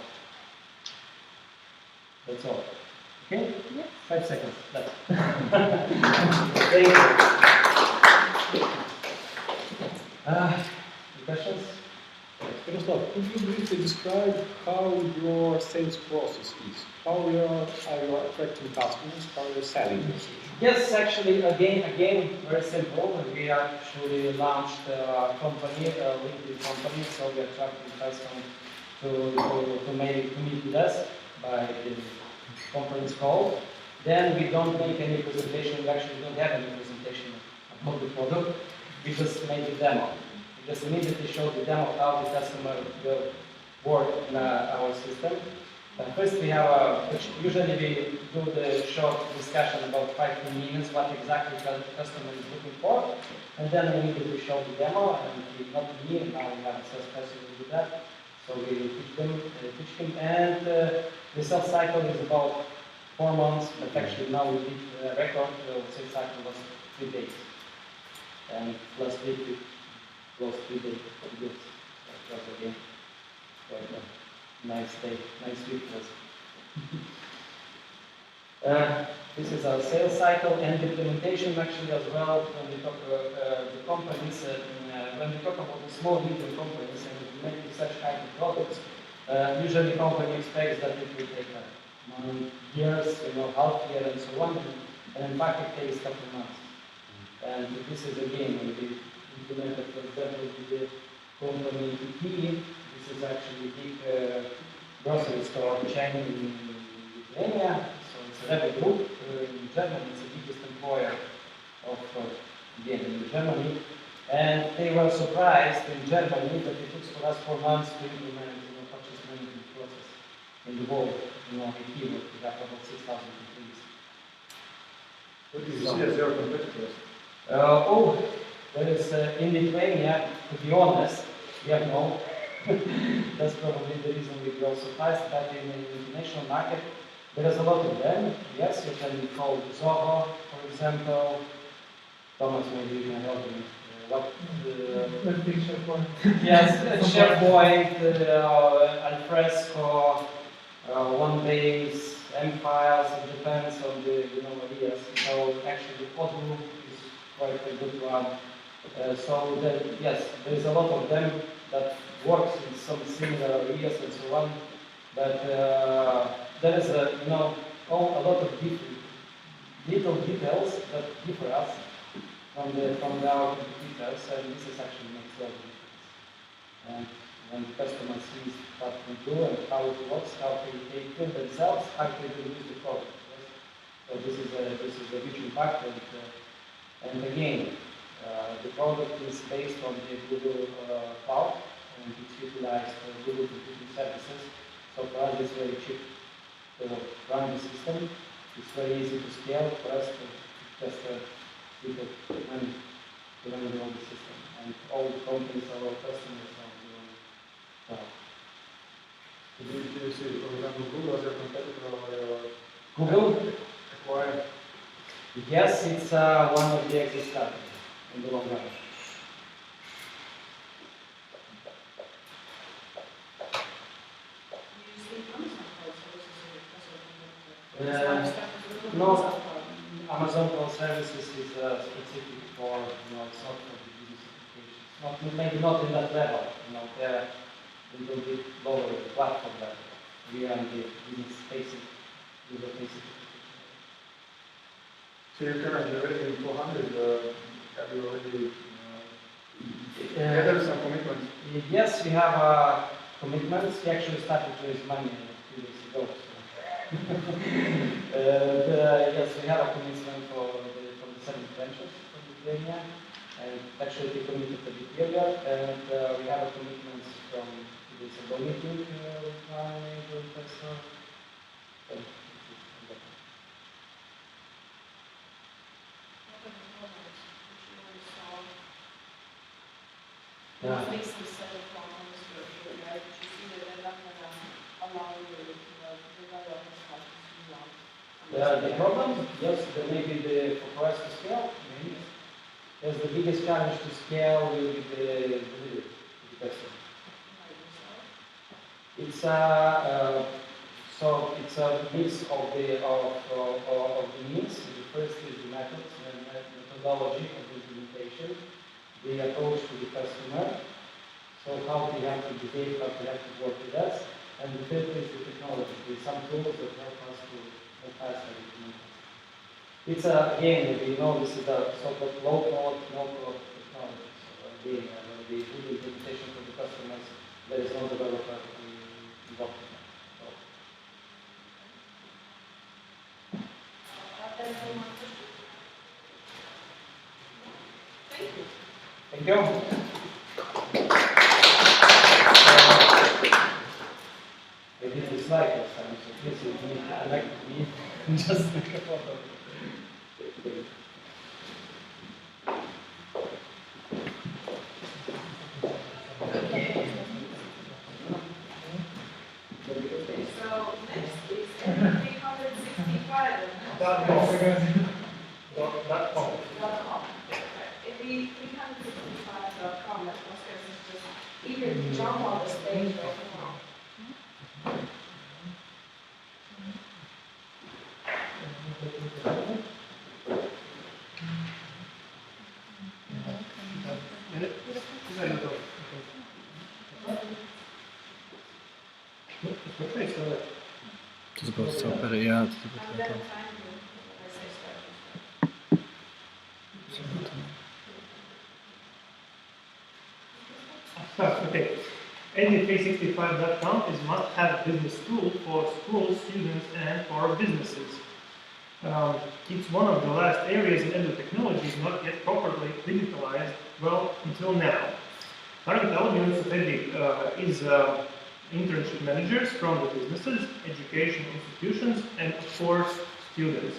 That's all. Okay? Yeah. 5 seconds. That's Thank you. Questions? Jaroslav, could you briefly describe how your sales process is? How are you attracting customers? How are you selling your solution? Yes, actually, again, very simple. We actually launched a company, a LinkedIn company, so we are attracting customers to meet with us by the conference call. Then we don't make any presentation. We actually don't have any presentation about the product. We just made a demo. We just immediately showed the demo how the customer will work in our system. First, we have usually we do the short discussion about 5 minutes, what exactly the customer is looking for, and then we immediately show the demo, and not me, now we have a salesperson who do that. So we teach him, and the sales cycle is about 4 months, but actually now we did a record, the sales cycle was 3 days. And last week we closed 3 days of deals. That was again quite a nice day, nice week was. This is our sales cycle and implementation actually as well. When we talk about the companies, when we talk about the small medium companies and implementing such kind of products, usually company expects that it will take years, half year and so on, and in fact it takes a couple of months. And this is again, we implemented, for example, with the company PT. This is actually a big grocery store chain in Lithuania. So it's a LatBAN group in Germany. It's the biggest employer of again in Germany. And they were surprised in Germany that it took for us 4 months to implement purchase management process in the world. IT, we have about 6,000 employees. What do you see as your competitors? There is in Lithuania, to be honest, we have no. That's probably the reason we grow so fast. But in the international market, there is a lot of them. Yes, you can call Zoho, for example. Thomas, maybe you can help me. Yes, SharePoint, Alfresco, OneBase, M-Files. It depends on the areas. So actually, Odoo is quite a good one. Yes, there is a lot of them that works in some similar areas and so on. But there is a lot of little details that differ us from our competitors, and this is actually makes a lot of difference. And when the customer sees what we do and how it works, how they feel themselves, how they will use the product. Yes? So this is a huge impact. And again, the product is based on the Google Cloud, and it's utilized Google Computing Services. So for us, it's very cheap to run the system. It's very easy to scale for us to just people money to run the whole system. And all the companies, our customers are doing cloud. Do you see, for example, Google as your competitor or Google? acquire? Yes, it's one of the exit strategies in the long run. No, Amazon Cloud Services is specific for it's not for the business applications. Maybe not in that level. They're a little bit lower at the platform level. We are in the business basic, user basic. So you're currently raising 400. Have you already gathered some commitments? Yes, we have commitments. We actually started to raise money a few days ago. Yes, we have a commitment from the 7 branches from Lithuania, and actually we committed a bit earlier, and we have a commitment from this meeting with my major investor. What makes them set of problems for you, right? But you see that they're not going to allow you to develop as much as you want. The problem, yes, there may be for us to scale, maybe. Yes, the biggest challenge to scale will be the delivery to the customer. It's it's a mix of the needs. The first is the methods and methodology of the implementation, the approach to the customer, so how they have to behave, how they have to work with us, and the third is the technology. There's some tools that help us to move faster. It's again, this is a so-called low-code, no-code technology. So again, when we do the implementation for the customers, there is no developer involved in that. Thank you. Thank you. I did this slide last time, so please, if you connect with me, just take a photo. So next is 365. .com. If we 365.com, that Oscar is just eager to jump on the stage right now. To is about super, ja, to is I'm about gonna to. time you when I say start. Okay. ND365.com is must-have business tool for schools, students, and for businesses. It's one of the last areas in edu technologies not yet properly digitalized, well, until now. Target audience of EDI is internship managers from the businesses, education institutions, and of course, students.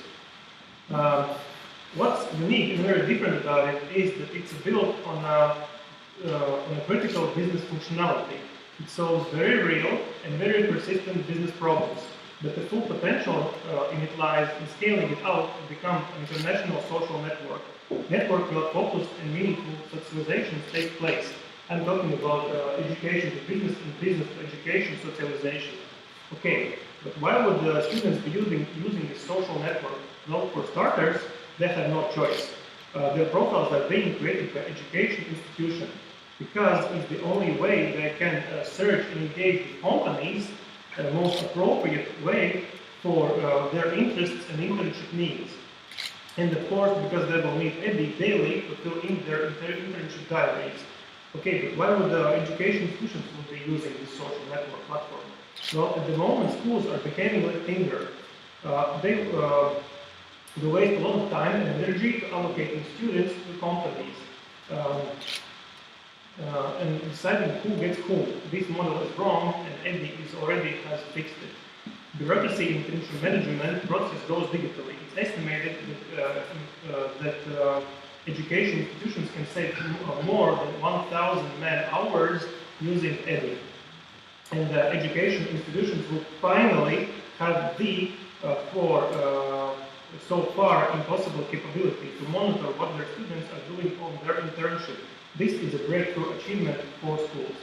What's unique and very different about it is that it's built on a critical business functionality. It solves very real and very persistent business problems. But the full potential in it lies in scaling it out to become an international social network. Network where focused and meaningful socializations take place. I'm talking about education to business and business to education socialization. Okay, but why would the students be using this social network? Well, for starters, they have no choice. Their profiles are being created by education institution because it's the only way they can search and engage with companies the most appropriate way for their interests and internship needs. And of course, because they will meet EDI daily to fill in their internship diaries. Okay, but why would education institutions would be using this social network platform? Well, at the moment, schools are becoming like Tinder. They waste a lot of time and energy to allocating students to companies. And deciding who gets who. This model is wrong, and EDI already has fixed it. Bureaucracy in internship management process goes digitally. It's estimated that education institutions can save more than 1,000 man-hours using EDI. And education institutions will finally have the, so far, impossible capability to monitor what their students are doing on their internship. This is a breakthrough achievement for schools.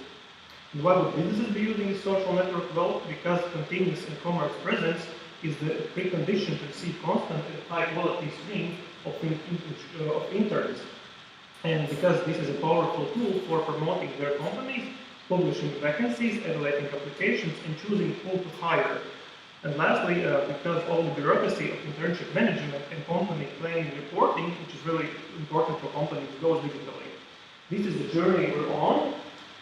And why would businesses be using this social network? Well, because continuous e-commerce presence is the precondition to receive constant and high-quality stream of interns. And because this is a powerful tool for promoting their companies, publishing vacancies, evaluating applications, and choosing who to hire. And lastly, because all the bureaucracy of internship management and company planning and reporting, which is really important for companies, goes digitally. This is the journey we're on.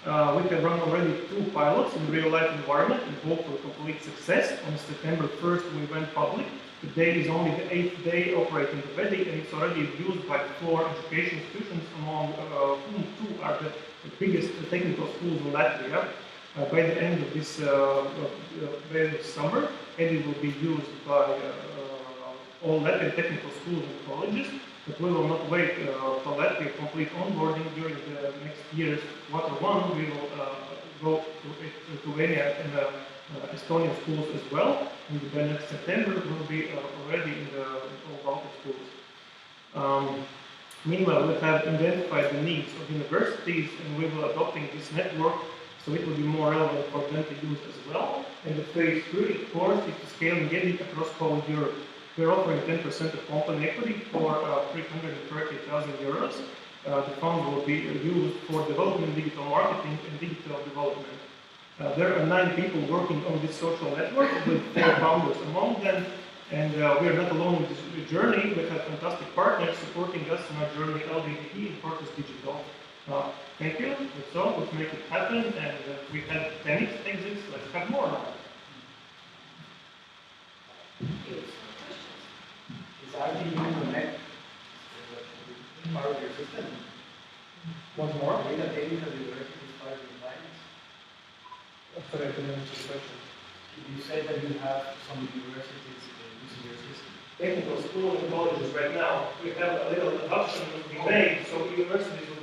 We have run already 2 pilots in real-life environment and hope for complete success. On September 1st, we went public. Today is only the 8th day operating the EDI, and it's already used by 4 education institutions, among whom 2 are the biggest technical schools in Latvia. By the end of this summer, EDI will be used by all Latvian technical schools and colleges, but we will not wait for Latvia complete onboarding during the next year's Q1. We will go to Lithuania and Estonian schools as well, and by next September we'll be already in all Baltic schools. Meanwhile, we have identified the needs of universities, and we will adopting this network so it will be more relevant for them to use as well. And the phase 3, of course, is to scale and get it across whole Europe. We're offering 10% of company equity for 330,000 euros. The funds will be used for development, digital marketing, and digital development. There are 9 people working on this social network with 4 founders among them. And we are not alone with this journey. We have fantastic partners supporting us in our journey, LDDE and Corpus Digital. Thank you. That's all. Let's make it happen. And we had 10 exits. Let's have more now. Is RTU Connect part of your system? Once more? Data technical university is part of your clients? Sorry, I couldn't answer the question. You said that you have some universities using your system. Technical schools and colleges right now, we have a little adoption to be made, so universities would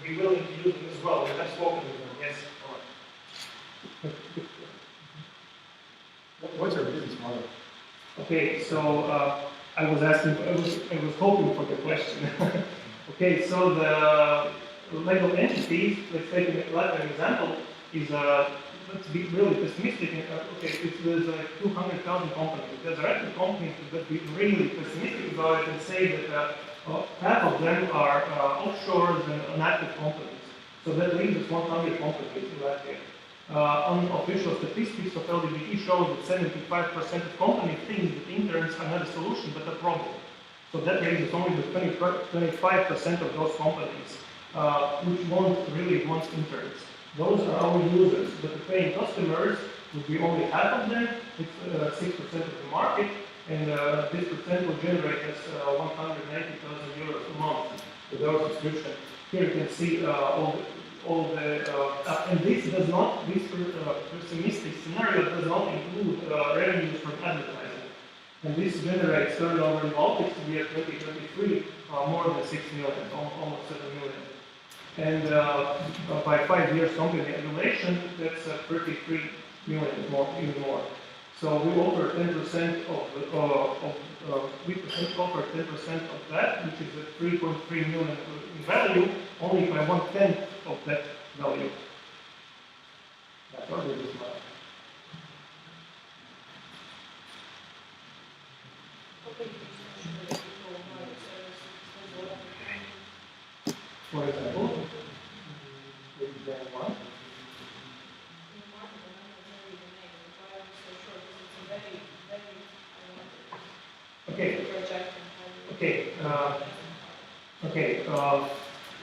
be willing to use them as well. We have spoken with them, yes. What's your business model? Okay, so I was hoping for the question. Okay, so the legal entities, let's take an example, is let's be really pessimistic. There's like 200,000 companies. There are actually companies that be really pessimistic about it and say that half of them are offshores and inactive companies. So that leaves us 100 companies in Latvia. Unofficial statistics of LDBT show that 75% of companies think that interns are not a solution but a problem. So that leaves us only with 25% of those companies. which really wants interns. Those are our users, but the paying customers would be only half of them. It's 6% of the market, and this percent will generate us 190,000 euros a month with our subscription. Here you can see and this does not, this pessimistic scenario does not include revenues from advertising. And this generates turnover in Baltics to be at 2023 more than 6 million, almost 7 million. And by 5 years company evaluation, that's 33 million, even more. So we offer 10% we offer 10% of that, which is 3.3 million in value, only by 1/10 of that value. That's our business model. For example, one. Okay.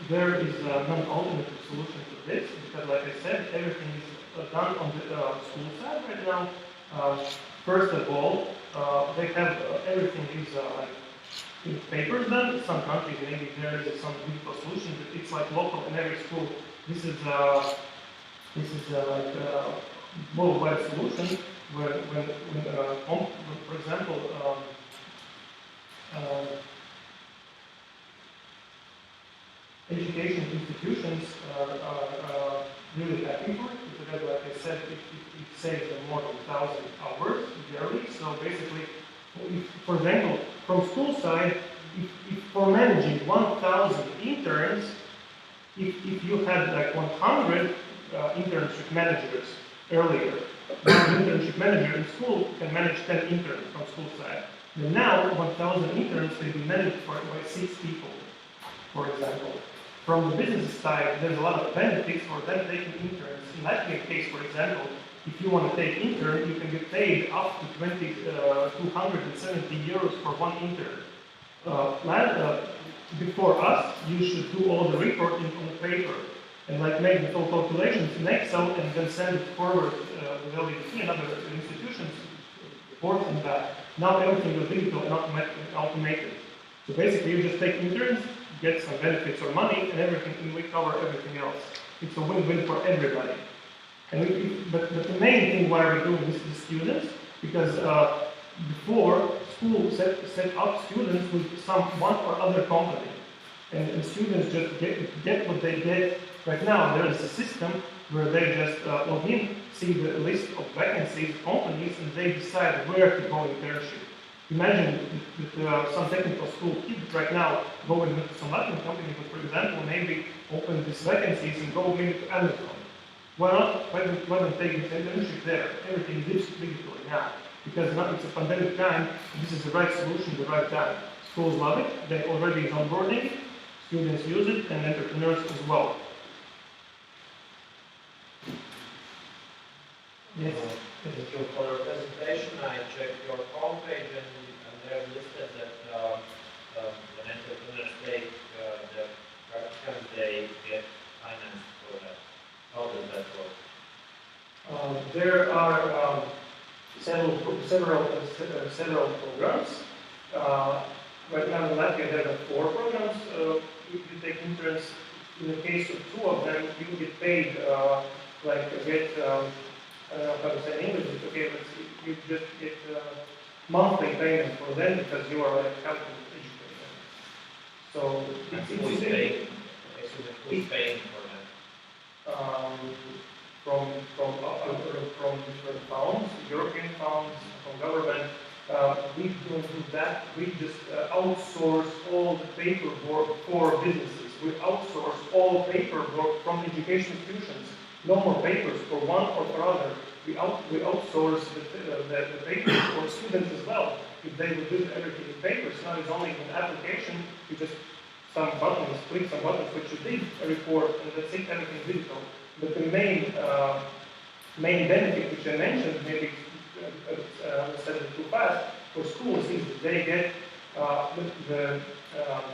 There is no alternative solution to this because, like I said, everything is done on the school side right now. First of all, they have everything is like in papers done. Some countries maybe there is some digital solution, but it's like local in every school. This is like a worldwide solution where for example. Education institutions are really happy for it because, like I said, it saves them more than 1,000 hours yearly. So basically, for example, from school side, if for managing 1,000 interns, if you had like 100 internship managers earlier, one internship manager in school can manage 10 interns from school side. And now 1,000 interns can be managed by 6 people, for example. From the business side, there's a lot of benefits for them taking interns. In LatBAN case, for example, if you want to take intern, you can get paid up to 270 euros for one intern. Before us, you should do all the reporting on the paper and like make the full calculations in Excel and then send it forward with LDC and other institutions, reports and that. Now everything is digital and automated. So basically, you just take interns, get some benefits or money, and everything, and we cover everything else. It's a win-win for everybody. And but the main thing why we're doing this is students, because before school set up students with one or other company, and students just get what they get. Right now, there is a system where they just log in, see the list of vacancies, companies, and they decide where to go internship. Imagine that some technical school kid right now going into some LatBAN company, but for example, maybe open these vacancies and go maybe to Amazon. Why not? Why don't take this internship there? Everything is digitally now. Because now it's a pandemic time, this is the right solution, the right time. Schools love it, they already is onboarding, students use it, and entrepreneurs as well. Yes. Thank you for your presentation. I checked your homepage and there's listed that when entrepreneurs take the practicum, they get financed for that. How does that work? There are several programs. Right now in Latvia there are 4 programs. If you take interns, in the case of 2 of them, you get paid I don't know how to say in English, it's okay, but you just get monthly payment for them because you are helping educate them. So who is paying? Who's paying for that? From different funds, European funds, from government. We don't do that. We just outsource all the paperwork for businesses. We outsource all paperwork from education institutions. No more papers for one or for other. We outsource the papers for students as well. If they would do everything in papers, now it's only an application. You just click some buttons, which you did a report, and that's it. Everything digital. But the main benefit, which I mentioned, maybe I said it too fast, for schools is that they get the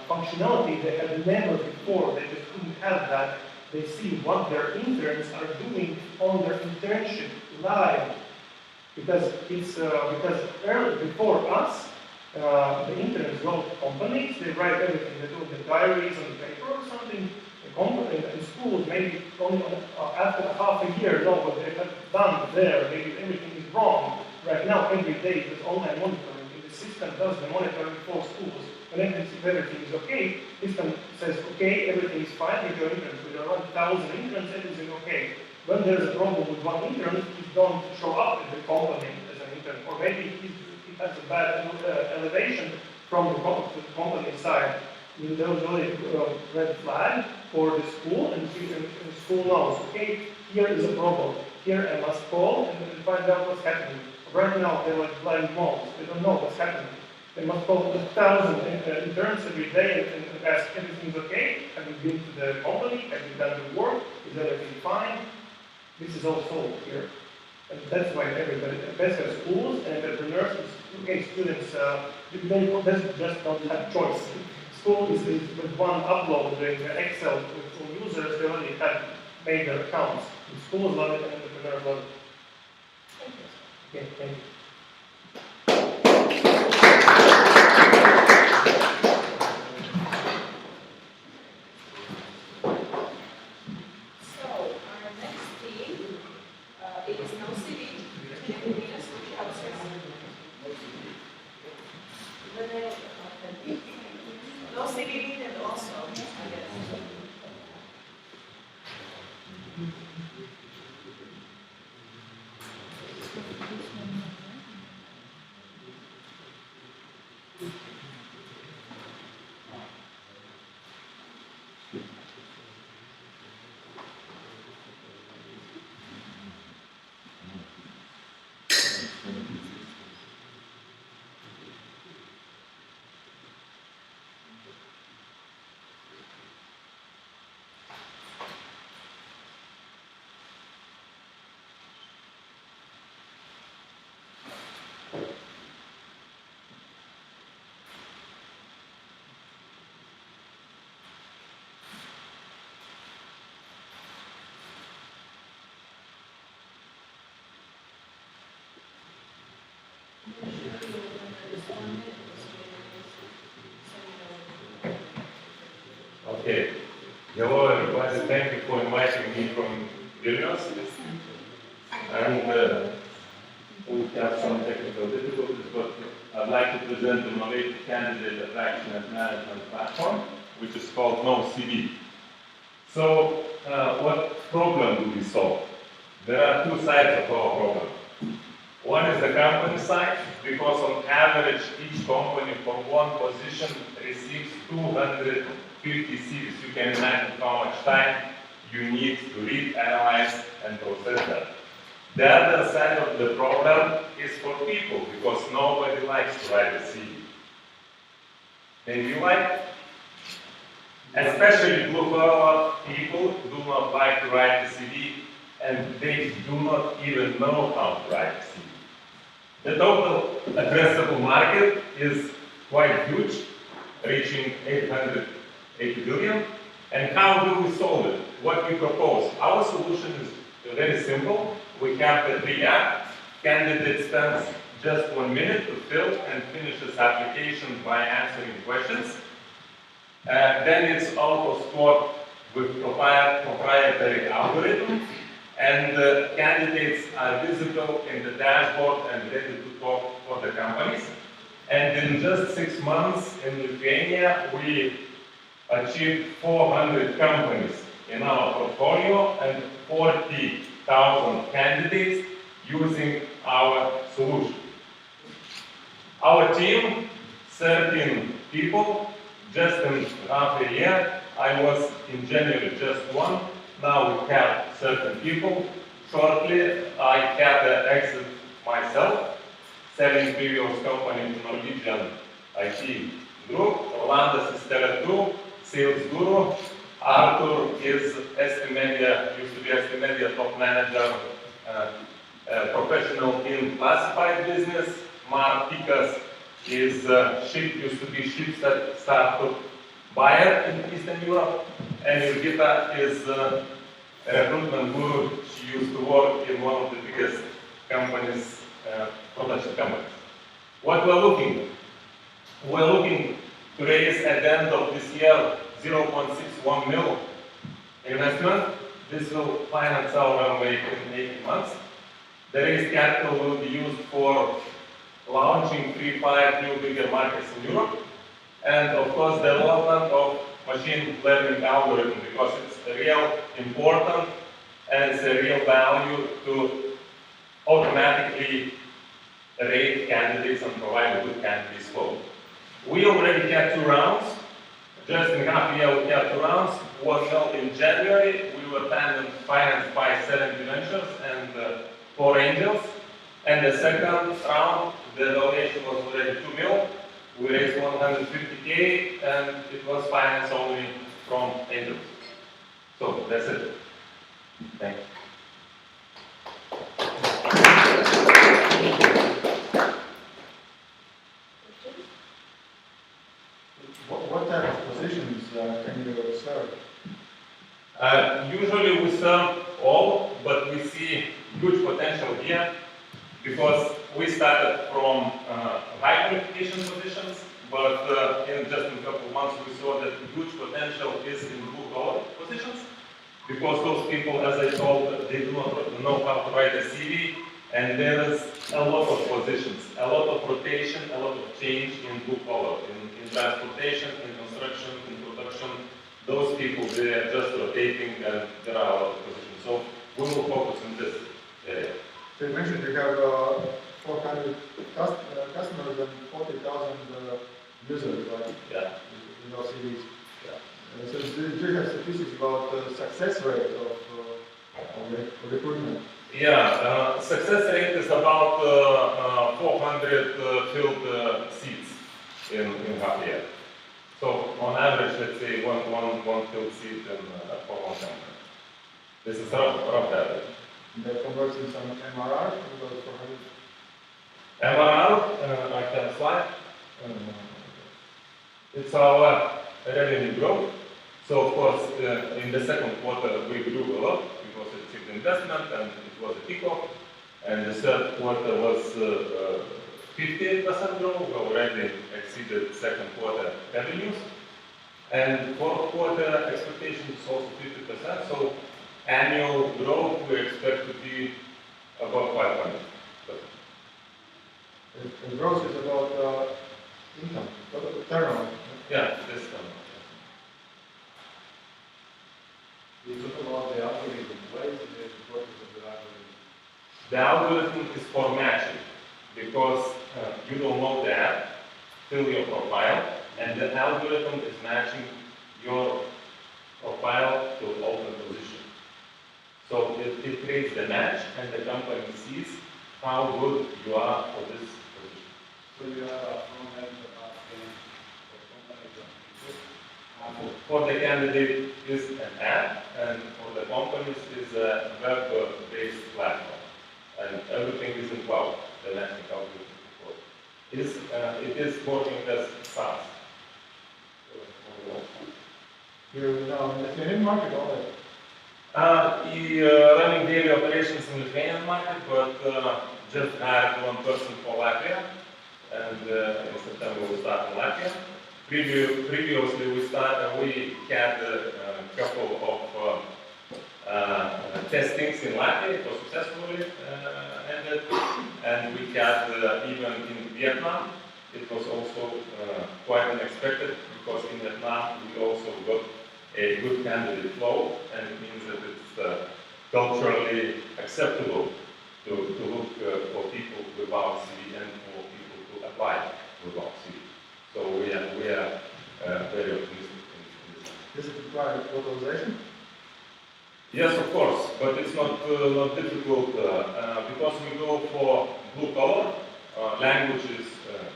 functionality they had never before. They just couldn't have that. They see what their interns are doing on their internship live. Because before us, the interns go to companies, they write everything, they do the diaries on paper or something. The company in schools maybe only after half a year know what they have done there, maybe everything is wrong. Right now, every day there's online monitoring. If the system does the monitoring for schools, and everything is okay, the system says, okay, everything is fine with your interns. With around 1,000 interns, everything is okay. When there's a problem with one intern, he don't show up at the company as an intern, or maybe he has a bad elevation from the company side. There was only a red flag for the school, and the school knows, okay, here is a problem. Here I must call and find out what's happening. Right now, they're like blind moles. They don't know what's happening. They must call 1,000 interns every day and ask, everything's okay? Have you been to the company? Have you done the work? Is everything fine? This is all solved here. And that's why everybody, better schools and entrepreneurs, okay, students, they just don't have choice. School is with one upload doing Excel with users, they already have made their accounts. The schools love it and entrepreneurs love it. Okay, thank you. So, our next theme, it is no CV. Can you give us no CV and also, I guess. Okay. Hello everybody, thank you for inviting me from Vilnius. And we have some technical difficulties, but I'd like to present the innovative candidate attraction and management platform, which is called NoCV. So, what problem do we solve? There are two sides of our problem. One is the company side, because on average, each company for one position receives 250 CVs. You can imagine how much time you need to read, analyze, and process that. The other side of the problem is for people, because nobody likes to write a CV. And you like? Especially blue-collar people do not like to write a CV, and they do not even know how to write a CV. The total addressable market is quite huge, reaching 880 billion. And how do we solve it? What we propose? Our solution is very simple. We have the free app. Candidate spends just 1 minute to fill and finishes application by answering questions. Then it's auto-scored with proprietary algorithm. And candidates are visible in the dashboard and ready to talk for the companies. And in just 6 months in Lithuania, we achieved 400 companies in our portfolio and 40,000 candidates using our solution. Our team, 13 people, just in half a year. I was in January just one. Now we have certain people. Shortly, I had the exit myself, selling previous company to Norwegian IT group. Rolandas is Tele2, sales guru. Arthur is Estimedia, used to be Estimedia top manager, professional in classified business. Mark Pikas is used to be ships that start to buyer in Eastern Europe, and Jurgita is a recruitment guru. She used to work in one of the biggest companies, production companies. What we're looking? We're looking to raise at the end of this year 0.61 mil investment. This will finance our runway in 18 months. The raised capital will be used for launching 3-5 new bigger markets in Europe, and of course development of machine learning algorithm, because it's real important and it's a real value to automatically rate candidates and provide a good candidates flow. We already had 2 rounds. Just in half a year we had 2 rounds. One held in January. We were financed by 70 ventures and 4 angels. And the second round, the valuation was already 2 mil. We raised 150K and it was financed only from angels. So that's it. Thank you. What type of positions can you serve? Usually we serve all, but we see huge potential here because we started from high qualification positions, but in just a couple of months we saw that huge potential is in blue-collar positions, because those people, as I told, they do not know how to write a CV, and there is a lot of positions, a lot of rotation, a lot of change in blue-collar, in transportation, in construction, in production. Those people, they are just rotating, and there are a lot of positions. So we will focus on this area. So you mentioned you have 400 customers and 40,000 users, right? Yeah. In your CVs. Yeah. So do you have statistics about the success rate of recruitment? Yeah, success rate is about 400 filled seats in half a year. So on average, let's say one filled seat in for 1 company. This is rough average. And that converts in some MRR from those 400? MRR, I can slide. It's our revenue growth. So of course, in the second quarter we grew a lot because it's an investment and it was a kickoff. And the third quarter was 58% growth. We already exceeded second quarter revenues. And fourth quarter expectation is also 50%. So annual growth we expect to be above 500%. And growth is about income, turnover. Yeah, this one. You talk about the algorithm. What is the importance of the algorithm? The algorithm is for matching, because you don't know that, fill your profile, and the algorithm is matching your profile to open position. So it creates the match, and the company sees how good you are for this position. So you have a front-end, a back-end, for companies and people? For the candidate is an app, and for the companies is a web-based platform. And everything is in cloud, the matching algorithm cloud. It is working as SaaS. You're now in the Lithuanian market already? Running daily operations in Lithuanian market, but just hired 1 person for Latvia, and in September we'll start in Latvia. Previously we had a couple of testings in Latvia. It was successfully ended, and we had even in Vietnam. It was also quite unexpected, because in Vietnam we also got a good candidate flow, and it means that it's culturally acceptable to look for people without CV and for people to apply without CV. So we are very optimistic in this. Does it require localization? Yes, of course, but it's not difficult because we go for blue collar. Language is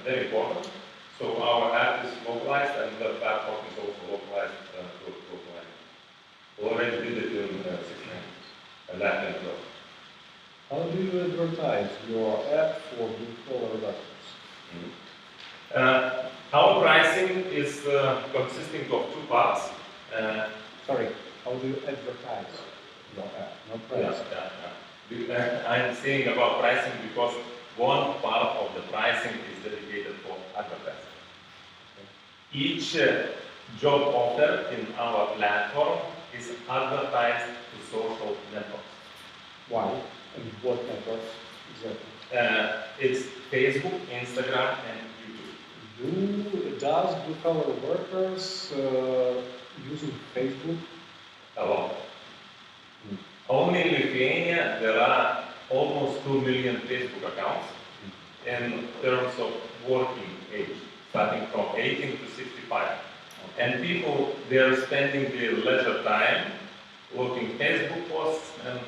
very important. So our app is localized, and the platform is also localized to local language. We already did it in 6 languages, and Latin as well. How do you advertise your app for blue-collar workers? Our pricing is consisting of two parts. Sorry, how do you advertise your ad? No price. I'm saying about pricing because one part of the pricing is dedicated for advertising. Each job offer in our platform is advertised to social networks. Why? And what networks exactly? It's Facebook, Instagram, and YouTube. Does blue-collar workers using Facebook? A lot. Only in Lithuania, there are almost 2 million Facebook accounts in terms of working age, starting from 18 to 65. And people, they are spending their leisure time looking Facebook posts and,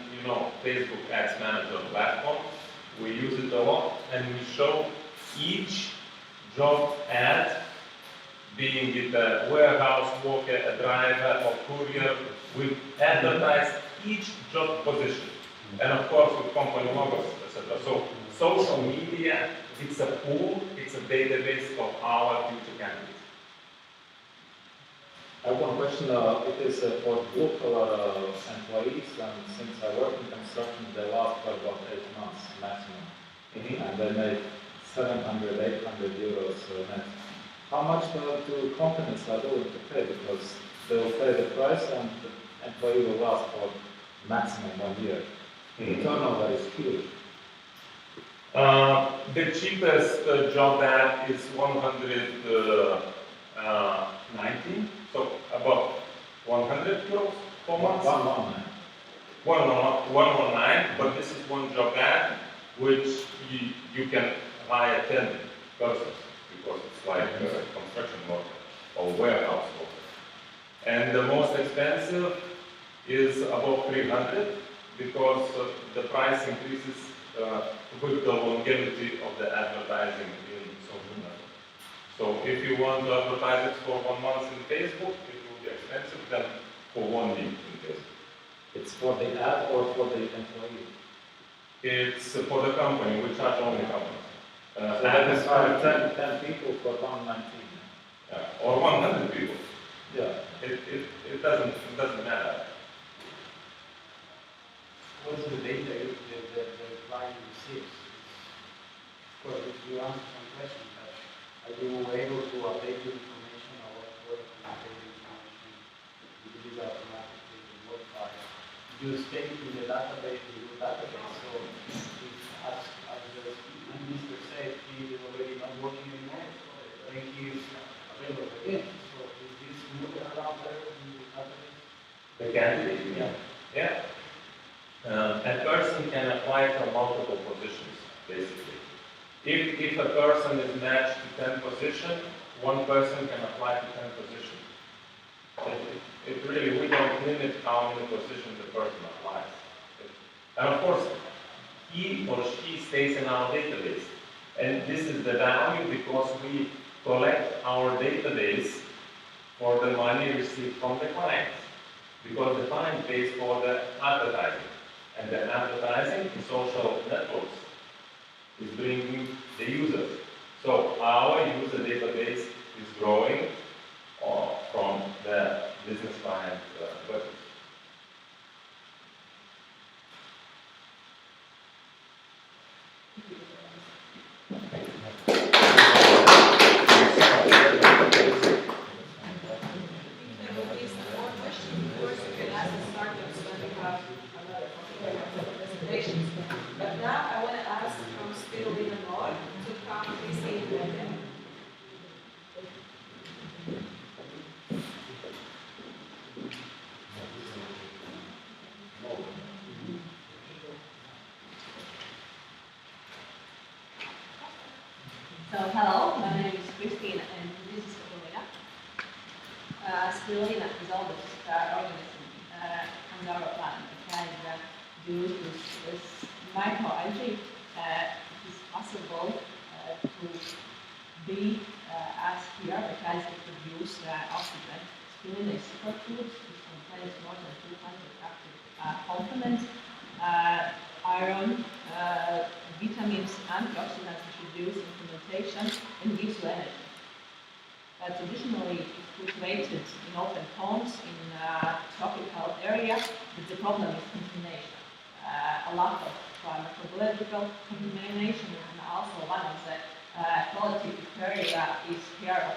Facebook Ads Manager platform. We use it a lot, and we show each job ad, being it a warehouse worker, a driver, or courier. We advertise each job position, and of course with company logos, etc. So social media, it's a pool, it's a database of our future candidates. I have one question. It is for blue-collar employees, and since I work in construction, they last for about 8 months maximum, and they make 700, 800 euros net. How much do companies are willing to pay? Because they will pay the price, and the employee will last for maximum 1 year. The turnover is huge. The cheapest job ad is 190, so about 100 euros per month. 119, but this is one job ad which you can hire 10 persons because it's like construction worker or warehouse worker. And the most expensive is about 300 because the price increases with the longevity of the advertising in social networks. So if you want to advertise it for 1 month in Facebook, it will be expensive than for 1 week in Facebook. It's for the ad or for the employee? It's for the company, we charge only companies. So that is 10 people for 119. Or 100 people. Yeah. It doesn't matter. What is the data the client receives? Of course, if you answer some questions, but are you able to update the information or what to update the information? You do this automatically in WordFire. You state in the database, so if as the minister said, he is already not working anymore, then he is available again. So is this moving around there in the database? The candidate? Yeah. A person can apply for multiple positions, basically. If a person is matched to 10 positions, one person can apply to 10 positions. It really, we don't limit how many positions the person applies. And of course, he or she stays in our database. And this is the value because we collect our database for the money received from the client. Because the client pays for the advertising. And the advertising in social networks is bringing the users. So our user database is growing from the business client budget. But now I want to ask from Spirulina Nord to come please say it. So hello, my name is Christine and this is Spirulina. Spirulina is oldest organism on our planet. And due to this microalgae, it is possible to be as here because it produces oxygen. Spirulina is superfood, it contains more than 200 active components, iron, vitamins, antioxidants which reduce inflammatory fermentation and gives you energy. Traditionally, it's cultivated in open ponds in tropical area, but the problem is contamination. A lot of microbiological contamination, and also one of the quality criteria is here of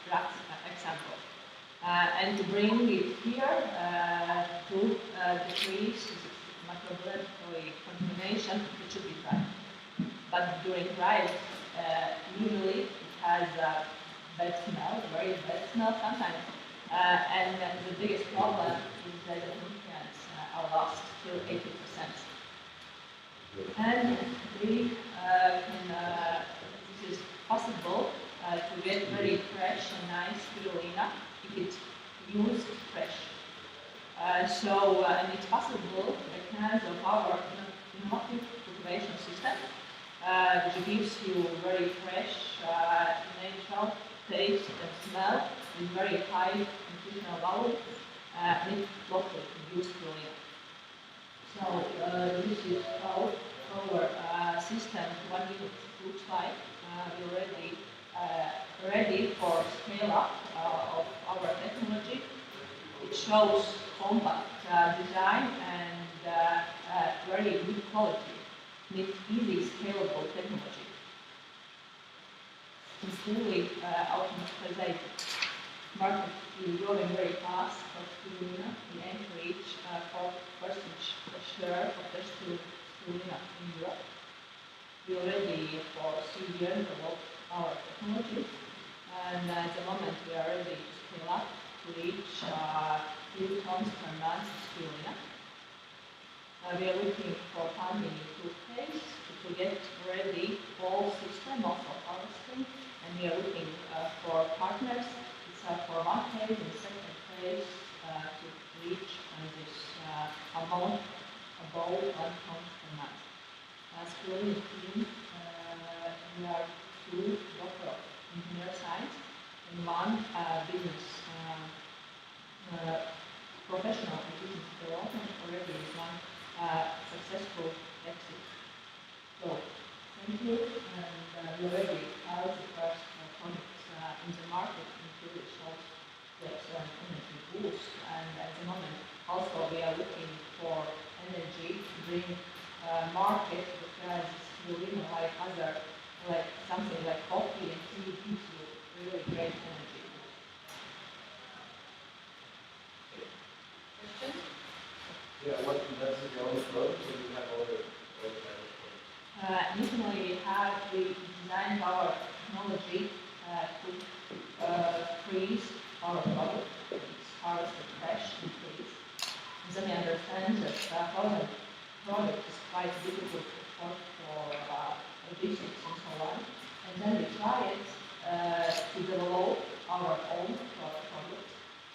that example. And to bring it here to decrease microbiological contamination, it should be dry. But during dry, usually it has a bad smell, very bad smell sometimes. And the biggest problem is that the nutrients are lost till 80%. And we can, this is possible to get very fresh and nice spirulina if it's used fresh. And it's possible because of our innovative cultivation system, which gives you very fresh, natural taste and smell with very high nutritional value with locally produced spirulina. So this is how our system, 1 unit, looks like. We're already ready for scale up of our technology. It shows compact design and very good quality with easy scalable technology. It's fully automated. Market is growing very fast for spirulina. We aim to reach 4% share of the spirulina in Europe. We already for 3 years developed our technology, and at the moment we are ready to scale up to reach 3 tons per month spirulina. We are looking for funding in 2 phases to get ready whole system of harvesting, and we are looking for partners. It's for 1 phase and 2nd phase to reach this amount above 1 ton per month. Spirulina team, we are 2 doctor of engineer science and 1 business professional in business development. Already is 1 successful exit. So, thank you, and we already have the first products in the market, including shows that energy boost, and at the moment also we are looking for energy to bring market because spirulina, like other, like something like coffee and tea, gives you really great energy. Questions? Yeah, that's the only product, or do you have other products? Initially, we designed our technology to freeze our product. It's harvested fresh and freeze. And then we understand that frozen product is quite difficult to export for logistics and so on. And then we try it to develop our own product.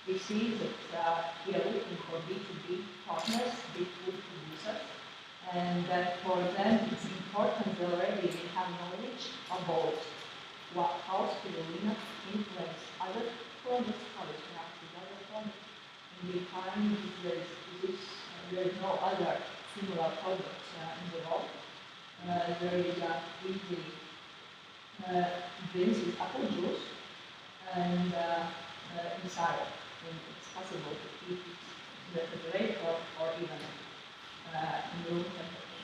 We see that we are looking for B2B partners, big food producers, and for them it's important they already have knowledge about how spirulina influence other products, how it reacts with other products. And we find there is no other similar products in the world. There is easy drinks with apple juice and inside. And it's possible to keep it in the refrigerator or even in room temperature.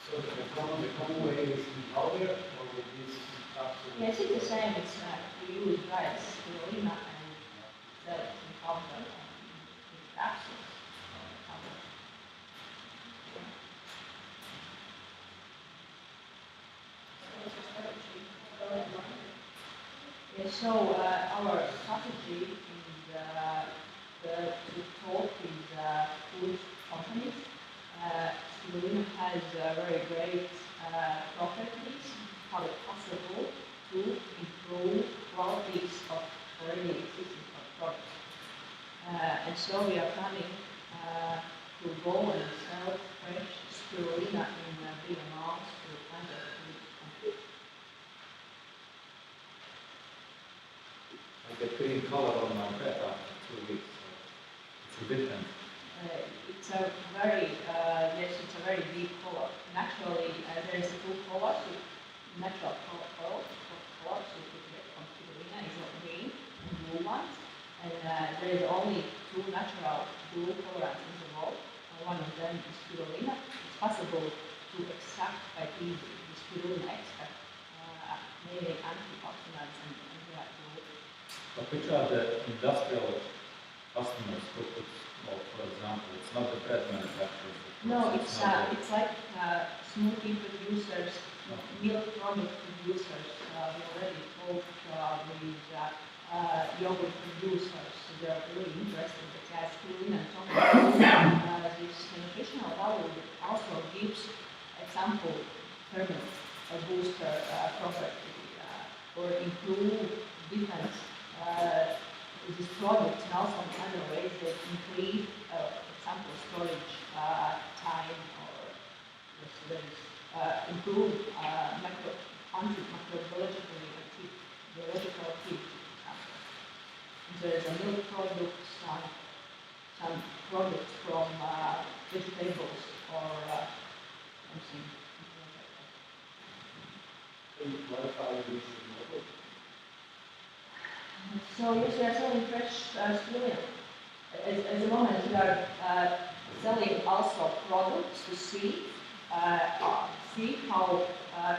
So the common way is in powder, or with this capsule? Yes, it's the same. It's we use rice, spirulina, and sell it in powder with capsules. So our strategy is to talk with food companies. Spirulina has very great properties, how it's possible to improve qualities of already existing products. And so we are planning to go and sell fresh spirulina in big amounts to other food companies. I get green color on my bread after 2 weeks. So it's different. It's a very, yes, it's a very deep color. And actually, there is 2 colors. natural color, so if you get from spirulina is not green and blue ones, and there is only two natural blue colorants in the world, and one of them is spirulina. It's possible to extract by the spirulina extract, mainly antioxidants and antioxidants. But which are the industrial customers who put, well, for example, it's not the bread manufacturers? No, it's not it's like smoothie producers, milk product producers. We already talked with yogurt producers. They are really interested because spirulina and tomato, this nutritional value also gives example ferment, a booster property, or improve different these products and also in other ways that increase, example, storage time or improve macrobiologically active, biological activity, for example. And there's a milk products, some products from vegetables or something. So yes, we are selling fresh spirulina. At the moment, we are selling also products to see how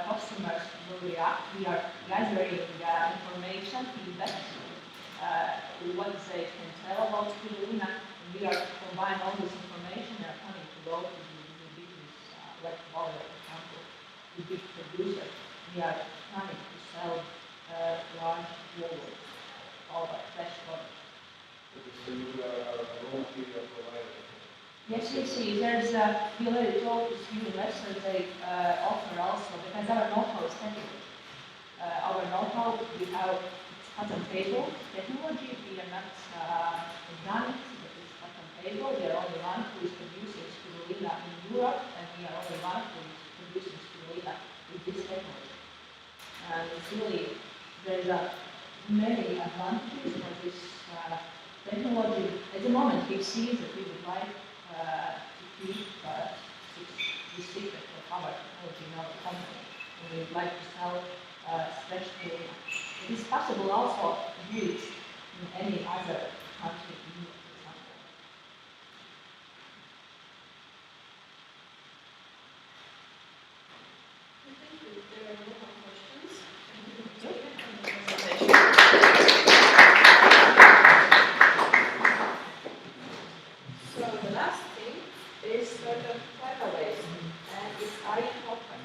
customers will react. We are gathering information, feedback, what they can tell about spirulina, and we are combining all this information and are coming to go to the business, like Walmart, for example, the big producer. We are trying to sell large volumes of fresh products. So you are a raw material provider. Yes, you see, there's we already talked with few investors, they offer also, because our know-how is technical. Our know-how, we have patentable technology, we are not done it, but it's patentable. We are only one who is producing spirulina in Europe, and we are only one who is producing spirulina with this technology. And it's really, there's many advantages for this technology. At the moment, we see that we would like to keep the secret of our technology in our company, and we would like to sell fresh spirulina. It is possible also to do it in any other country in Europe, for example. Thank you. There are no more questions. So the last thing is sort of clever ways, and it's Arjen Hoffman.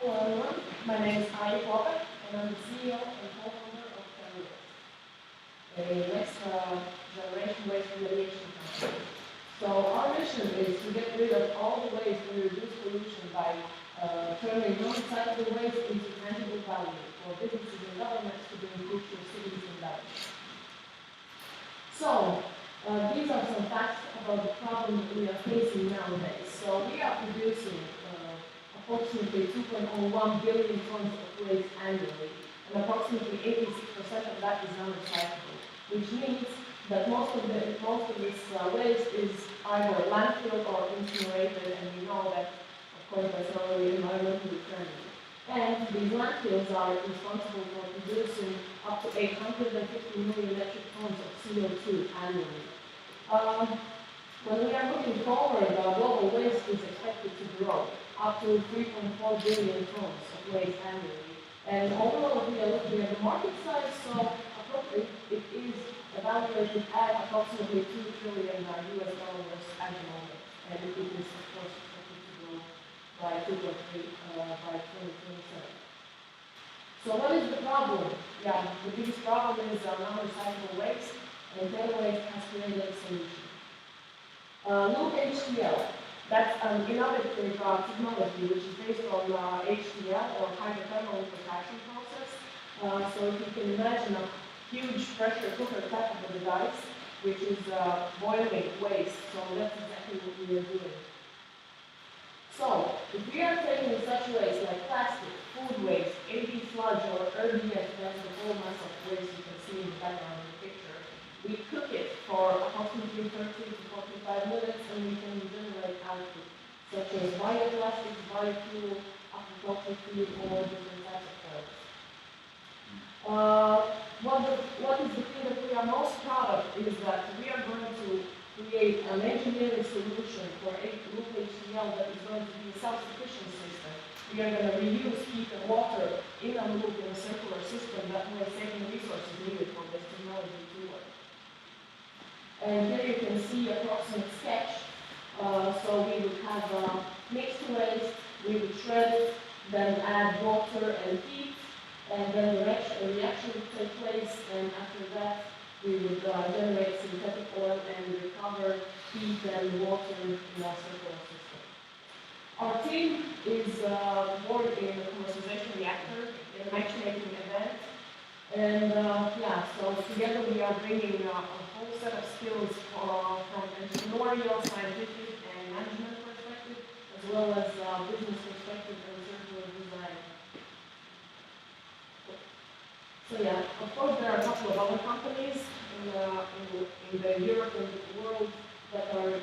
Hello everyone, my name is Arjen Hoffman, and I'm the CEO and co-founder of Terrorist, a next generation waste remediation company. So our mission is to get rid of all the waste and reduce pollution by turning non-recyclable waste into tangible value for businesses and governments to bring future cities and villages. So these are some facts about the problem that we are facing nowadays. So we are producing approximately 2.01 billion tons of waste annually, and approximately 86% of that is non-recyclable, which means that most of this waste is either landfill or incinerated, and we know that, of course, that's not really environmentally friendly. And these landfills are responsible for producing up to 850 million metric tons of CO2 annually. When we are looking forward, global waste is expected to grow up to 3.4 billion tons of waste annually. And overall, we are looking at the market size, so it is evaluated at approximately $2 trillion US dollars at the moment. And it is, of course, expected to grow by 2.3 by 2027. So what is the problem? Yeah, the biggest problem is non-recyclable waste, and Terrorist has created a solution. Loop HTL, that's an innovative technology which is based on HTL, or hydrothermal liquefaction process. So if you can imagine a huge pressure cooker type of a device, which is boiling waste, so that's exactly what we are doing. So, if we are taking such waste like plastic, food waste, AD sludge, or RDF, that's the whole mass of waste you can see in the background of the picture, we cook it for approximately 30 to 45 minutes and we can generate output, such as bioplastics, biofuel, aquaculture feed, or different types of products. What is the thing that we are most proud of is that we are going to create an engineering solution for loop HDL that is going to be a self-sufficient system. We are going to reuse heat and water in a loop in a circular system that way saving resources needed for this technology to work. And here you can see a approximate sketch. So we would have mixed waste, we would shred it, then add water and heat, and then a reaction would take place, and after that we would generate synthetic oil and recover heat and water in a circular system. Our team is born in a commercialization reactor, in a matchmaking event, and yeah, so together we are bringing a whole set of skills from entrepreneurial, scientific, and management perspective, as well as business perspective and circular design. So yeah, of course there are a couple of other companies in the European world that are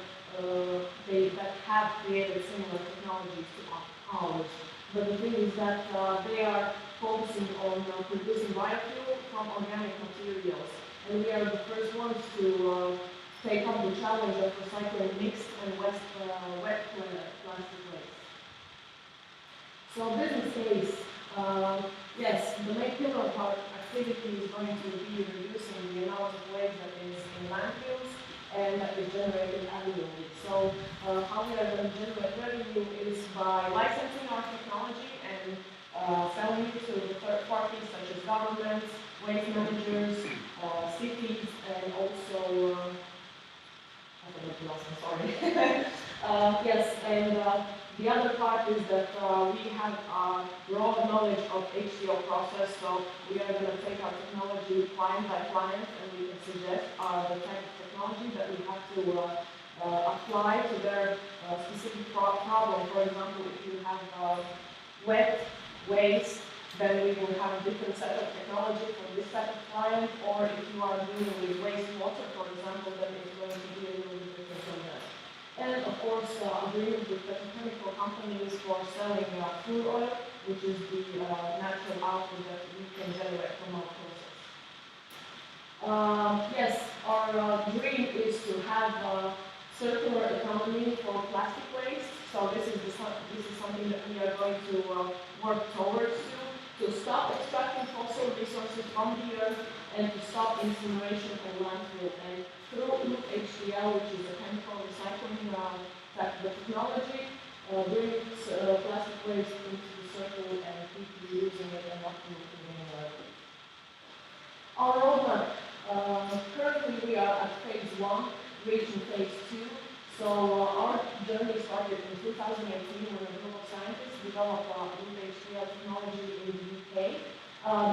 that have created similar technologies to ours. But the thing is that they are focusing on producing biofuel from organic materials, and we are the first ones to take up the challenge of recycling mixed and wet plastic waste. So business case. Yes, the main pillar of our activity is going to be reducing the amount of waste that is in landfills and that is generated annually. So how we are going to generate revenue is by licensing our technology and selling it to the third parties such as governments, waste managers, cities, and also I forgot the last one, sorry. Yes, and the other part is that we have a broad knowledge of HCO process, so we are going to take our technology client by client and we can suggest the type of technology that we have to apply to their specific problem. For example, if you have wet waste, then we will have a different set of technology for this type of client, or if you are dealing with wastewater, for example, then it's going to be a little bit different from that. And of course, agreement with petrochemical companies for selling crude oil, which is the natural output that we can generate from our process. Yes, our dream is to have a circular economy for plastic waste. So this is something that we are going to work towards to stop extracting fossil resources from the earth and to stop incineration and landfill. And through Loop HDL, which is a chemical recycling technology, bring plastic waste into the circle and keep reusing it and not polluting anywhere. Our roadmap. Currently we are at phase 1, reaching phase 2. So our journey started in 2018 when a group of scientists developed Loop HDL technology in the UK.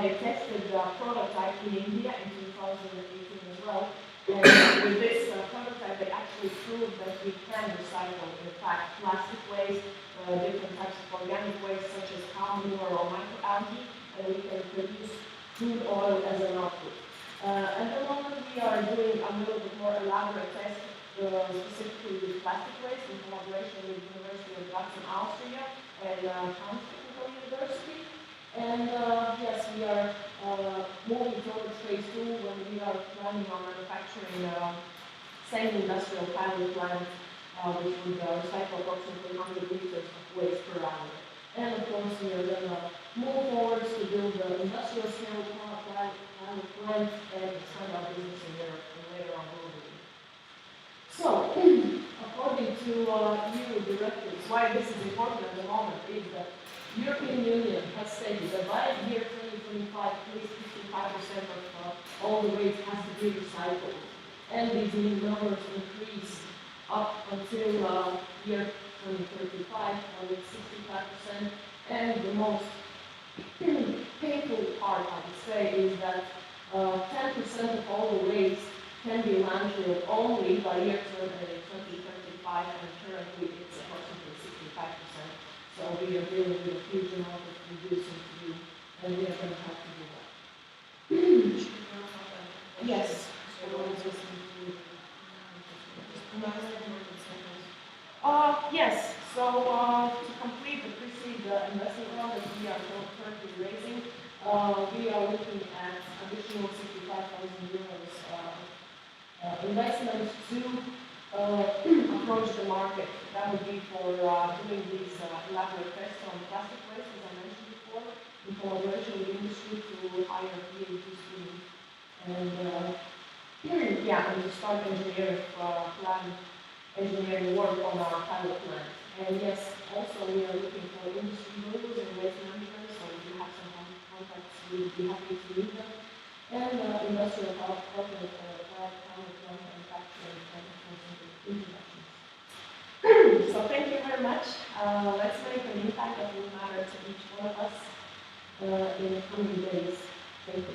They tested the prototype in India in 2018 as well. And with this prototype, they actually proved that we can recycle, in fact, plastic waste, different types of organic waste such as cow manure or microalgae, and we can produce crude oil as an output. At the moment, we are doing a little bit more elaborate tests, specifically with plastic waste in collaboration with the University of Graz in Austria and Cambridge Technical University. And yes, we are moving towards phase 2 when we are planning on manufacturing semi-industrial pilot plant which would recycle approximately 100 liters of waste per hour. And of course, we are going to move forward to build an industrial scale pilot plant and expand our business in Europe and later on globally. So, according to EU directives, why this is important at the moment is that European Union has stated that by year 2025, at least 55% of all the waste has to be recycled. And these numbers increase up until year 2035 with 65%. And the most painful part, I would say, is that 10% of all the waste can be landfilled only by year 2035. and currently it's approximately 65%. So we are dealing with a huge amount of reducing to do, and we are going to have to do that. Yes. Yes, so to complete the pre-seed investment round that we are currently raising, we are looking at additional 65,000 euros investment to approach the market. That would be for doing these elaborate tests on plastic waste, as I mentioned before, in collaboration with industry to hire PhD students. And yeah, and to start engineering work on our pilot plant. And yes, also we are looking for industry gurus and waste management, so if you have some contacts, we would be happy to meet them. And industrial partner manufacturing and introductions. So thank you very much. Let's make an impact that will matter to each one of us in the coming days. Thank you.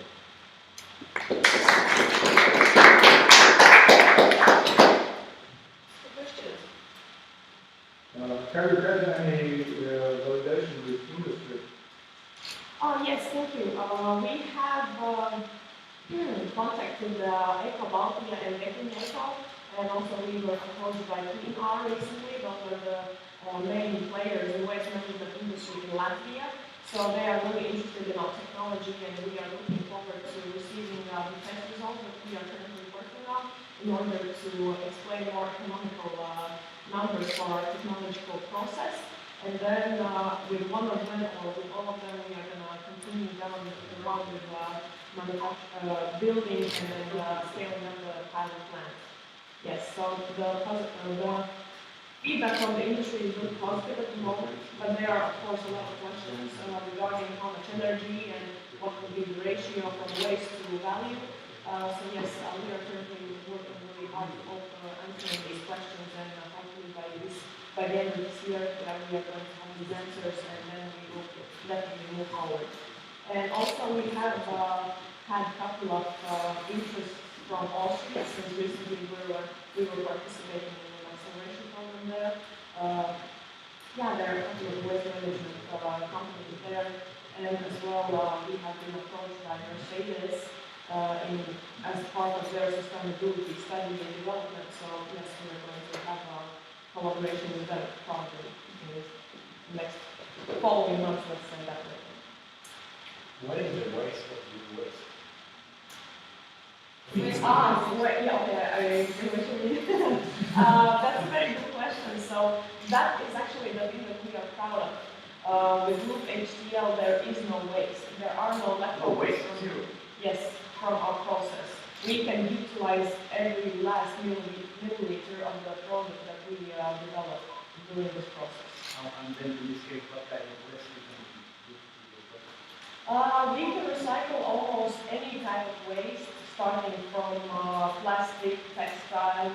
Have you had any validation with industry? Yes, thank you. We have contacted Eco Baltia and Eco, and also we were approached by Clean R recently. Those are the main players in waste management industry in Latvia. So they are really interested in our technology, and we are looking forward to receiving the test results that we are currently working on in order to explain more economical numbers for our technological process. And then with one of them or with all of them, we are going to continue down the road with building and then scaling up the pilot plant. Yes, so the feedback from the industry is really positive at the moment, but there are of course a lot of questions regarding how much energy and what will be the ratio from waste to value. So yes, we are currently working really hard on answering these questions, and hopefully by the end of this year we are going to have these answers, and then we will definitely move forward. And also we have had a couple of interests from Austria, since recently we were participating in an acceleration program there. Yeah, there are a couple of waste management companies there, and as well we have been approached by Mercedes as part of their sustainability study and development. So yes, we are going to have a collaboration with them probably in the next following months, let's say that way. What is the waste of the waste? Yeah, okay, I see what you mean. That's a very good question. So that is actually the thing that we are proud of. With Loop HTL, there is no waste. There are no leftover waste. Yes, from our process. We can utilize every last milliliter of the product that we develop during this process. And then in this case, what kind of waste we can do to the we can recycle almost any type of waste, starting from plastic, textile,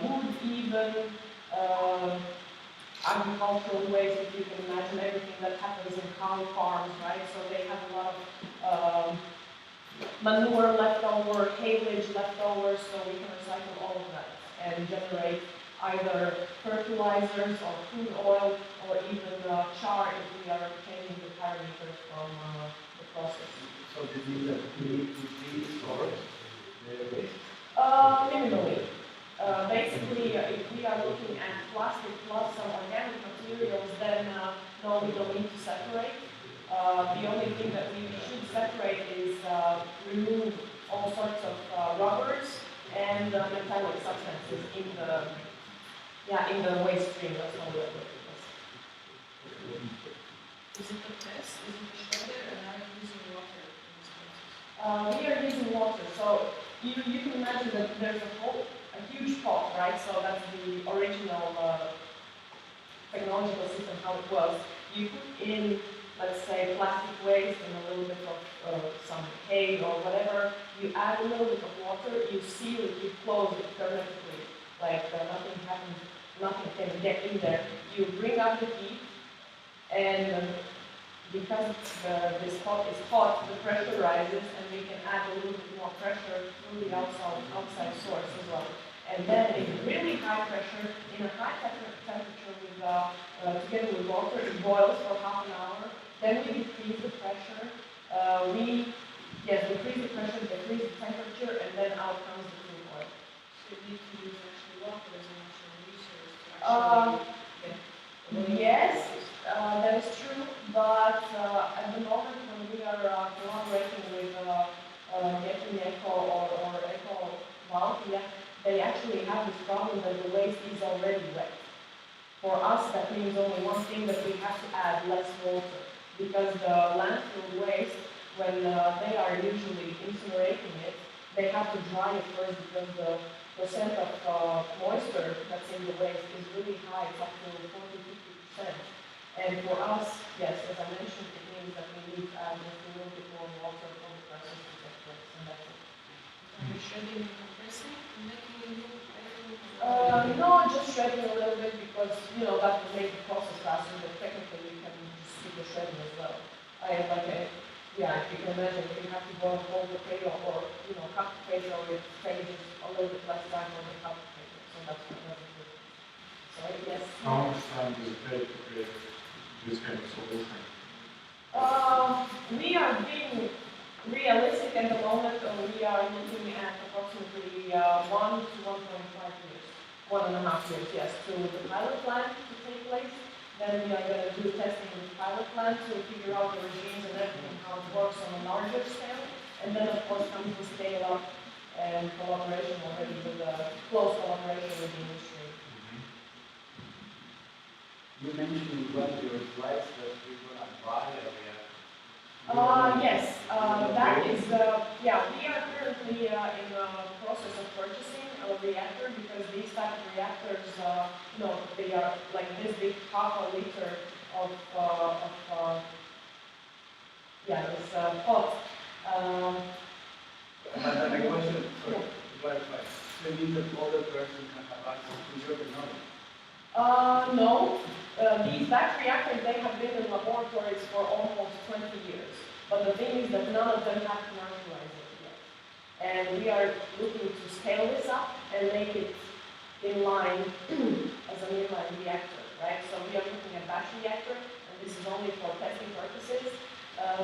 wood even, agricultural waste, if you can imagine everything that happens in cow farms, right? So they have a lot of manure leftover, haylage leftovers, so we can recycle all of that and generate either fertilizers or food oil or even char if we are changing the parameters from the process. So this means that we need to store the waste? Minimally. Basically, if we are looking at plastic plus some organic materials, then no, we don't need to separate. The only thing that we should separate is remove all sorts of rubbers and metallic substances in the waste stream. That's all we are doing. Is it the test? Is it the shredder? And are you using water in this process? We are using water. So you can imagine that there's a huge pot, right? So that's the original technological system, how it was. You put in, let's say, plastic waste and a little bit of some hay or whatever. You add a little bit of water, you seal it, you close it hermetically, like nothing happens, nothing can get in there. You bring up the heat, and because this pot is hot, the pressure rises, and we can add a little bit more pressure through the outside source as well. And then in really high pressure, in a high temperature together with water, it boils for half an hour. Then we decrease the pressure. Decrease the pressure, decrease the temperature, and then out comes the crude oil. So you need to use actually water as a natural resource to actually Yes, that is true, but at the moment when we are collaborating with Getting Eco or Eco Valtia, they actually have this problem that the waste is already wet. For us, that means only one thing, that we have to add less water, because the landfill waste, when they are usually incinerating it, they have to dry it first because the percent of moisture that's in the waste is really high, it's up to 40–50%. And for us, yes, as I mentioned, it means that we need to add just a little bit more water for the process to take place, and that's it. Are you shredding and compressing and making a new item? No, just shredding a little bit because, that will make the process faster, but technically you can just do the shredding as well. If you can imagine, if you have to go whole potato or, cut potato, it takes a little bit less time than the cut potato, so that's what does it. So yes. How much time does it take to create this kind of solution? We are being realistic at the moment, we are looking at approximately 1 to 1.5 years, 1.5 years, yes, to the pilot plant to take place. Then we are going to do testing in the pilot plant to figure out the regimes and everything, how it works on a larger scale. And then, of course, comes the scale up and collaboration already with close collaboration with the industry. You mentioned one of your slides that we're going to buy a reactor. Yes, that is, we are currently in the process of purchasing a reactor because these type of reactors, they are like this big, half a liter of this pot. My question, sorry, to clarify, so it means that other person can have access to your technology? No. These batch reactors, they have been in laboratories for almost 20 years. But the thing is that none of them have commercialized it yet. And we are looking to scale this up and make it in line as an inline reactor, right? So we are looking at batch reactor, and this is only for testing purposes,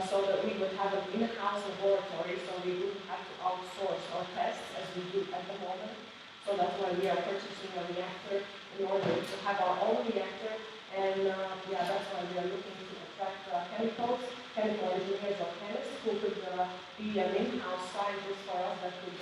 so that we would have an in-house laboratory, so we wouldn't have to outsource our tests as we do at the moment. So that's why we are purchasing a reactor in order to have our own reactor. And that's why we are looking to attract chemical engineers or chemists who could be an in-house scientist for us that could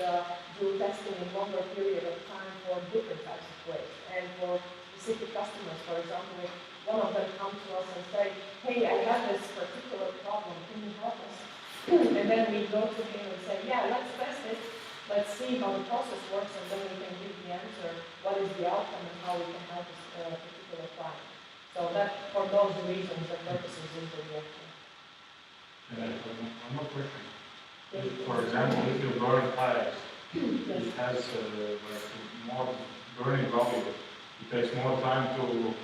do testing in longer period of time for different types of waste. And for specific customers, for example, if one of them comes to us and say, hey, I have this particular problem, can you help us? And then we go to him and say, yeah, let's test it. Let's see how the process works, and then we can give the answer, what is the outcome and how we can help this particular client. So that, for those reasons and purposes, is the reactor. One more question. For example, if you burn tires, it has more burning value. It takes more time to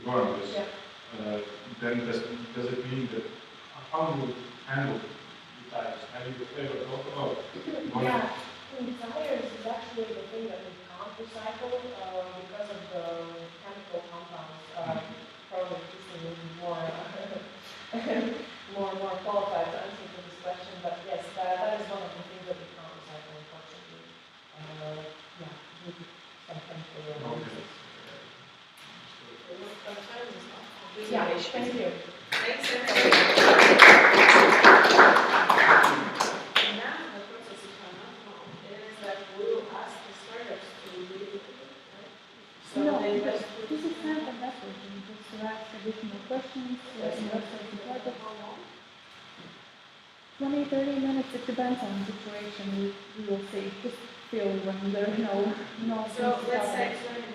burn this. Yeah. Then does it mean that how you handle the tires? Have you ever thought about Yeah, tires is actually the thing that we can't recycle because of the chemical compounds. Probably Kristen will be more qualified to answer to this question, but yes, that is one of the things that we can't recycle, unfortunately. Due to some chemical reasons. Yeah, thank you. Thanks, everybody. Now, the process is that we will ask the startups to do it. So No, they this just is not the message, just to ask additional questions, investors and projects. 20–30 minutes, it depends on the situation, we will see, just feel when there are no So let's things say to 20